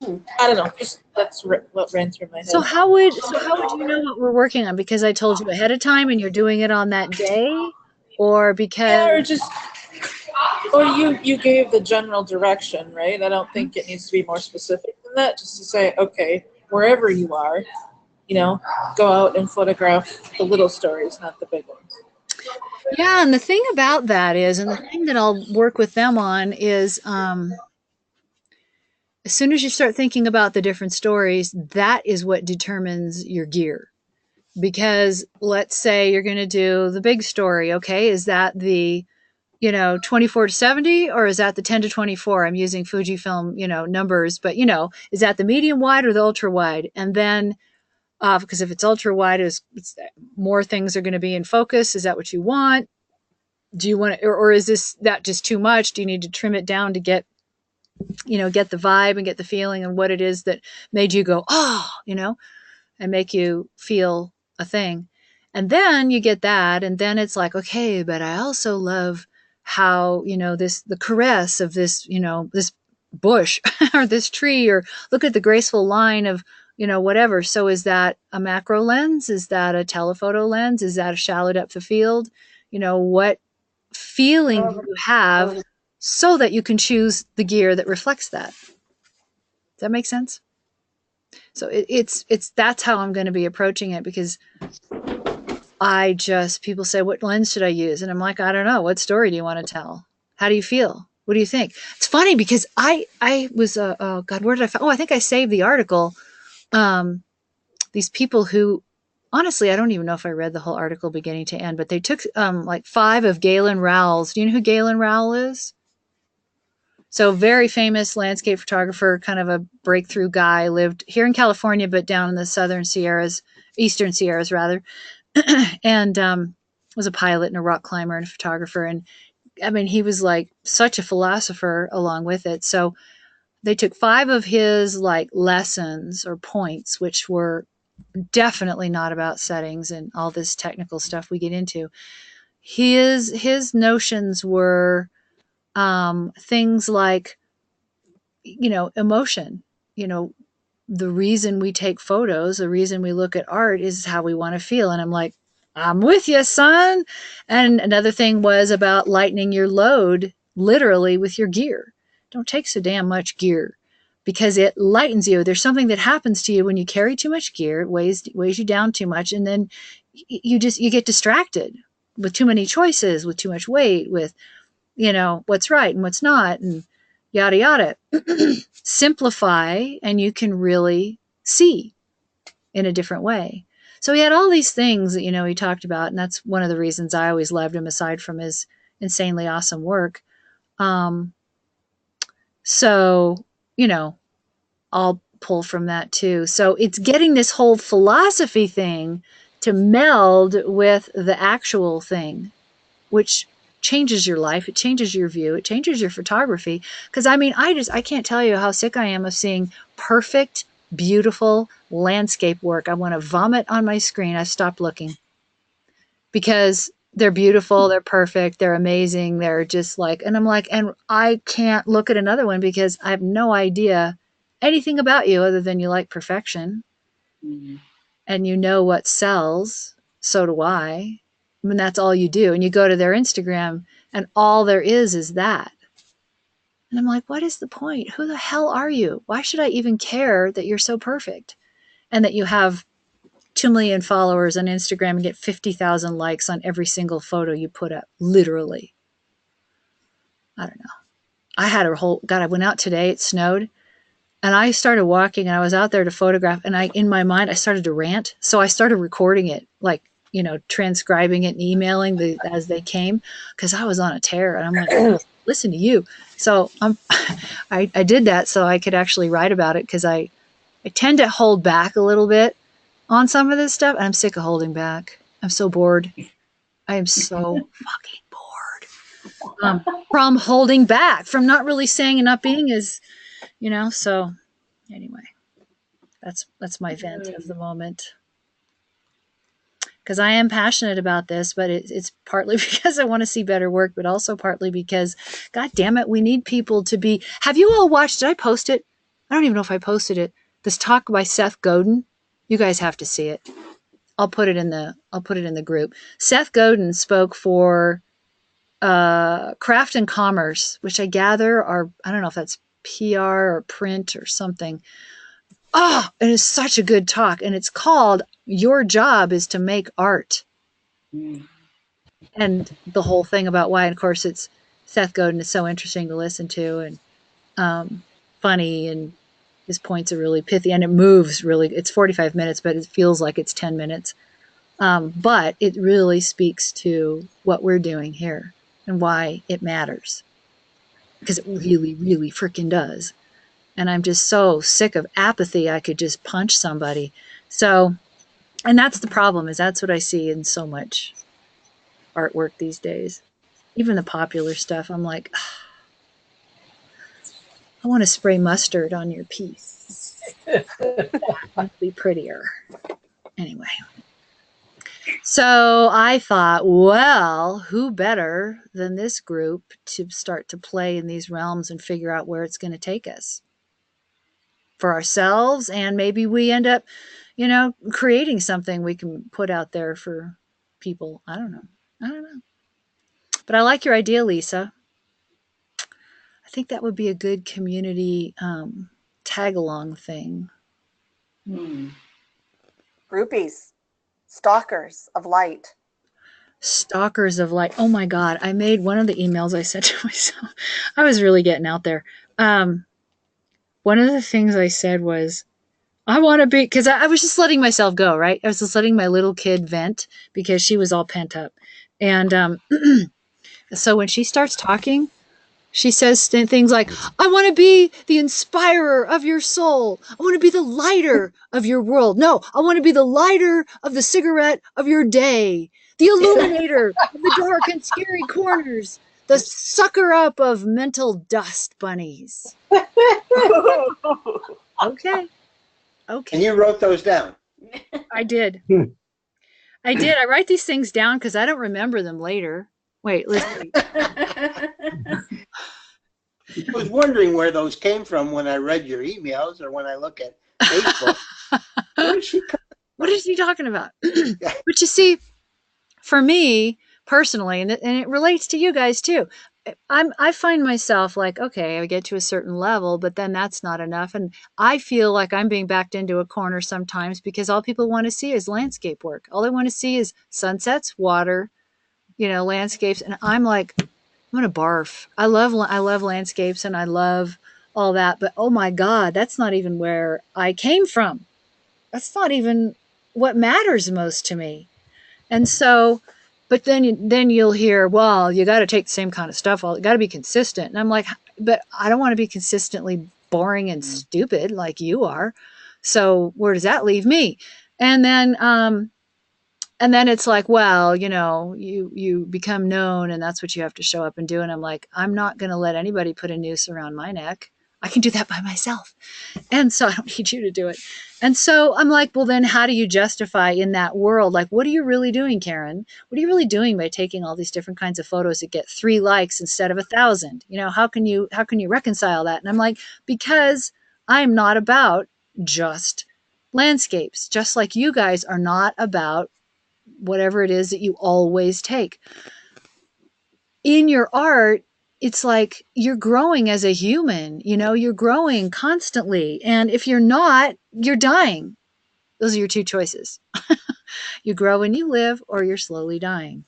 I don't know. Just that's what ran through my head. So how would you know what we're working on? Because I told you ahead of time and you're doing it on that day? Or because or you gave the general direction, right? I don't think it needs to be more specific than that. Just to say, okay, wherever you are, go out and photograph the little stories, not the big ones. Yeah, and the thing about that is, and the thing that I'll work with them on is, as soon as you start thinking about the different stories, that is what determines your gear. Because let's say you're going to do the big story, okay? Is that the 24 to 70, or is that the 10 to 24? I'm using Fujifilm, numbers, but is that the medium wide or the ultra wide? And then, because if it's ultra wide, it's more things are going to be in focus. Is that what you want? Do you want to, or is that just too much? Do you need to trim it down to get the vibe and get the feeling and what it is that made you go, oh, and make you feel a thing. And then you get that. And then it's like, okay, but I also love how, the caress of this, this bush or this tree, or look at the graceful line of, whatever. So is that a macro lens? Is that a telephoto lens? Is that a shallow depth of field? What feeling do you have so that you can choose the gear that reflects that? Does that make sense? So it's that's how I'm going to be approaching it, because people say, what lens should I use? And I'm like, I don't know. What story do you want to tell? How do you feel? What do you think? It's funny because I was, oh God, where did I find? Oh, I think I saved the article. These people who, honestly, I don't even know if I read the whole article beginning to end, but they took like 5 of Galen Rowell's. Do you know who Galen Rowell is? So very famous landscape photographer, kind of a breakthrough guy, lived here in California, but down in the Eastern Sierras rather, and was a pilot and a rock climber and a photographer. And I mean, he was like such a philosopher along with it. So they took 5 of his like lessons or points, which were definitely not about settings and all this technical stuff we get into. His notions were things like, emotion. The reason we take photos, the reason we look at art is how we want to feel. And I'm like, I'm with you, son. And another thing was about lightening your load literally with your gear. Don't take so damn much gear, because it lightens you. There's something that happens to you when you carry too much gear. It weighs you down too much. And then you get distracted with too many choices, with too much weight, with, what's right and what's not, and yada, yada. Simplify, and you can really see in a different way. So he had all these things that, he talked about, and that's one of the reasons I always loved him, aside from his insanely awesome work. So, I'll pull from that too. So it's getting this whole philosophy thing to meld with the actual thing, which changes your life. It changes your view. It changes your photography. Because I mean, I can't tell you how sick I am of seeing perfect, beautiful landscape work. I want to vomit on my screen. I stopped looking, because they're beautiful. They're perfect. They're amazing. They're just like, and I'm like, and I can't look at another one because I have no idea anything about you other than you like perfection. Mm-hmm. And what sells. So do I. I mean, that's all you do. And you go to their Instagram and all there is that. And I'm like, what is the point? Who the hell are you? Why should I even care that you're so perfect and that you have 2 million followers on Instagram and get 50,000 likes on every single photo you put up, literally? I don't know. I had a whole, God, I went out today, it snowed, and I started walking and I was out there to photograph, and in my mind, I started to rant. So I started recording it, like, transcribing it and emailing as they came, because I was on a tear and I'm like, listen to you. So I did that so I could actually write about it, because I tend to hold back a little bit on some of this stuff, and I'm sick of holding back. I'm so bored. I am so fucking bored from holding back, from not really saying and not being as, so anyway, that's my vent of the moment. Because I am passionate about this, but it's partly because I want to see better work, but also partly because, God damn it, we need people to be. Have you all watched? Did I post it? I don't even know if I posted it. This talk by Seth Godin. You guys have to see it. I'll put it in the group. Seth Godin spoke for Craft and Commerce, which I gather are, I don't know if that's PR or print or something. Oh, it is such a good talk, and it's called "Your Job is to Make Art." And the whole thing about why, and of course, it's Seth Godin is so interesting to listen to, and funny, and his points are really pithy, and it moves really. It's 45 minutes, but it feels like it's 10 minutes. But it really speaks to what we're doing here and why it matters, because it really, really freaking does. And I'm just so sick of apathy. I could just punch somebody. So, and that's the problem, is that's what I see in so much artwork these days. Even the popular stuff, I'm like, I want to spray mustard on your piece. It'd be prettier. Anyway. So I thought, well, who better than this group to start to play in these realms and figure out where it's going to take us for ourselves, and maybe we end up, creating something we can put out there for people. I don't know. But I like your idea, Lisa. I think that would be a good community tag-along thing. Groupies, stalkers of light. Stalkers of light. Oh my God. I made one of the emails I sent to myself. I was really getting out there. One of the things I said was, I want to be, because I was just letting myself go, right? I was just letting my little kid vent because she was all pent up. And so when she starts talking, she says things like, I want to be the inspirer of your soul. I want to be the lighter of your world. No, I want to be the lighter of the cigarette of your day, the illuminator of the dark and scary corners, the sucker up of mental dust bunnies. Okay. And you wrote those down. I did. I write these things down because I don't remember them later. Wait, listen. I was wondering where those came from when I read your emails or when I look at Facebook. What is she talking about? But you see, for me personally, and it relates to you guys too, I find myself like, okay, I get to a certain level, but then that's not enough. And I feel like I'm being backed into a corner sometimes because all people want to see is landscape work. All they want to see is sunsets, water, landscapes. And I'm like, I'm going to barf. I love landscapes and I love all that. But oh my God, that's not even where I came from. That's not even what matters most to me. And so, but then you'll hear, well, you got to take the same kind of stuff. You got to be consistent. And I'm like, but I don't want to be consistently boring and stupid like you are. So where does that leave me? And then it's like, well, you become known and that's what you have to show up and do. And I'm like, I'm not going to let anybody put a noose around my neck. I can do that by myself. And so I don't need you to do it. And so I'm like, well, then how do you justify in that world? Like, what are you really doing, Karen? What are you really doing by taking all these different kinds of photos that get 3 likes instead of 1,000? How can you reconcile that? And I'm like, because I'm not about just landscapes, just like you guys are not about whatever it is that you always take. In your art, it's like you're growing as a human, you're growing constantly. And if you're not, you're dying. Those are your 2 choices. You grow and you live, or you're slowly dying.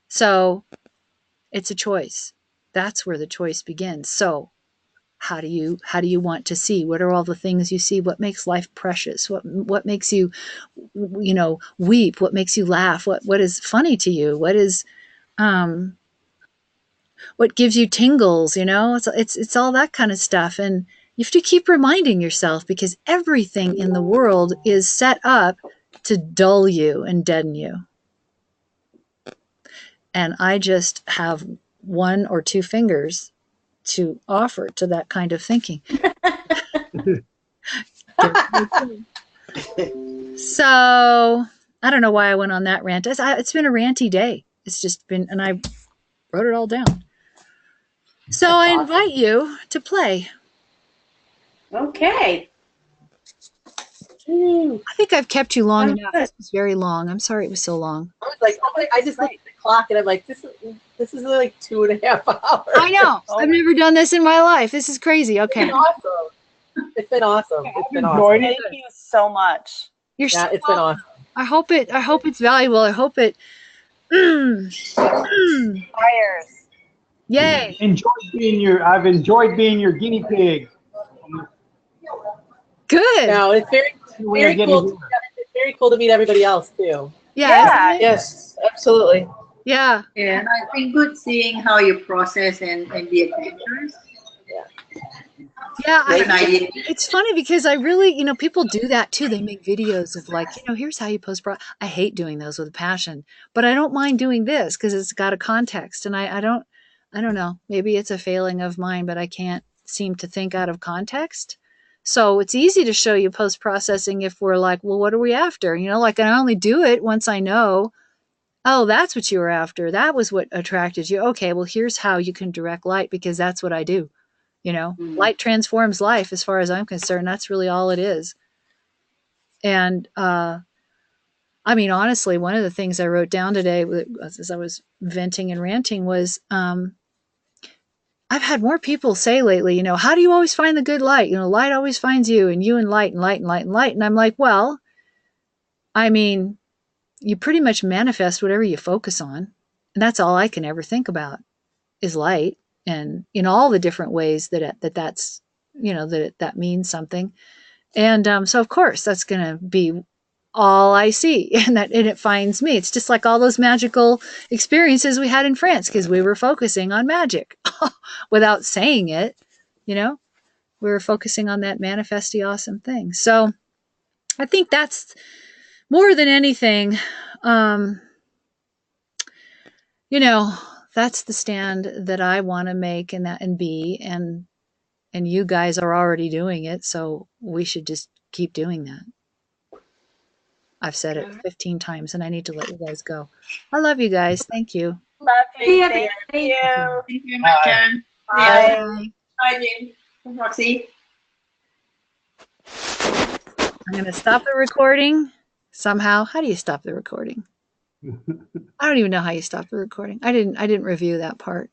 So it's a choice. That's where the choice begins. So how do you want to see? What are all the things you see? What makes life precious? What makes you, weep? What makes you laugh? What is funny to you? Um, what gives you tingles? It's all that kind of stuff. And you have to keep reminding yourself, because everything in the world is set up to dull you and deaden you. And I just have one or two fingers to offer to that kind of thinking. So I don't know why I went on that rant. It's been a ranty day. It's just been, and I wrote it all down. So I invite you to play. Okay. I think I've kept you long enough. This was very long. I'm sorry it was so long. I was like, I just looked at the clock and I'm like, this is like 2.5 hours. I know. I've never done this in my life. This is crazy. Okay. It's been awesome. It's been awesome. It's been awesome. Thank you so much. You're so It's been awesome. I hope it's valuable. I hope it. Fires. Yay. I've enjoyed being your guinea pig. Good. No, it's very cool. It's very cool to meet everybody else too. Yeah. Yes, absolutely. Yeah. Yeah, and I think good seeing how you process and the adventures. Yeah, Great idea. it's funny because I really, people do that too. They make videos of like, here's how you post. I hate doing those with a passion, but I don't mind doing this because it's got a context. And I don't know. Maybe it's a failing of mine, but I can't seem to think out of context. So it's easy to show you post processing if we're like, well, what are we after? Like I only do it once I know, oh, that's what you were after. That was what attracted you. Okay, well, here's how you can direct light, because that's what I do. Light transforms life as far as I'm concerned. That's really all it is. And honestly, one of the things I wrote down today as I was venting and ranting was I've had more people say lately, how do you always find the good light? Light always finds you, and you and light and light and light and light. And I'm like, well, you pretty much manifest whatever you focus on. And that's all I can ever think about is light, and in all the different ways that's, that means something. And so of course that's going to be all I see, and it finds me. It's just like all those magical experiences we had in France, because we were focusing on magic without saying it. We were focusing on that manifesty awesome thing. So I think that's more than anything, that's the stand that I want to make, and be, and you guys are already doing it. So we should just keep doing that. I've said it 15 times and I need to let you guys go. I love you guys. Thank you. Love you. Yeah, Thank you. Thank you very much, Karen. Bye. Bye, Jane. Roxy. I'm going to stop the recording somehow. How do you stop the recording? I don't even know how you stop the recording. I didn't review that part.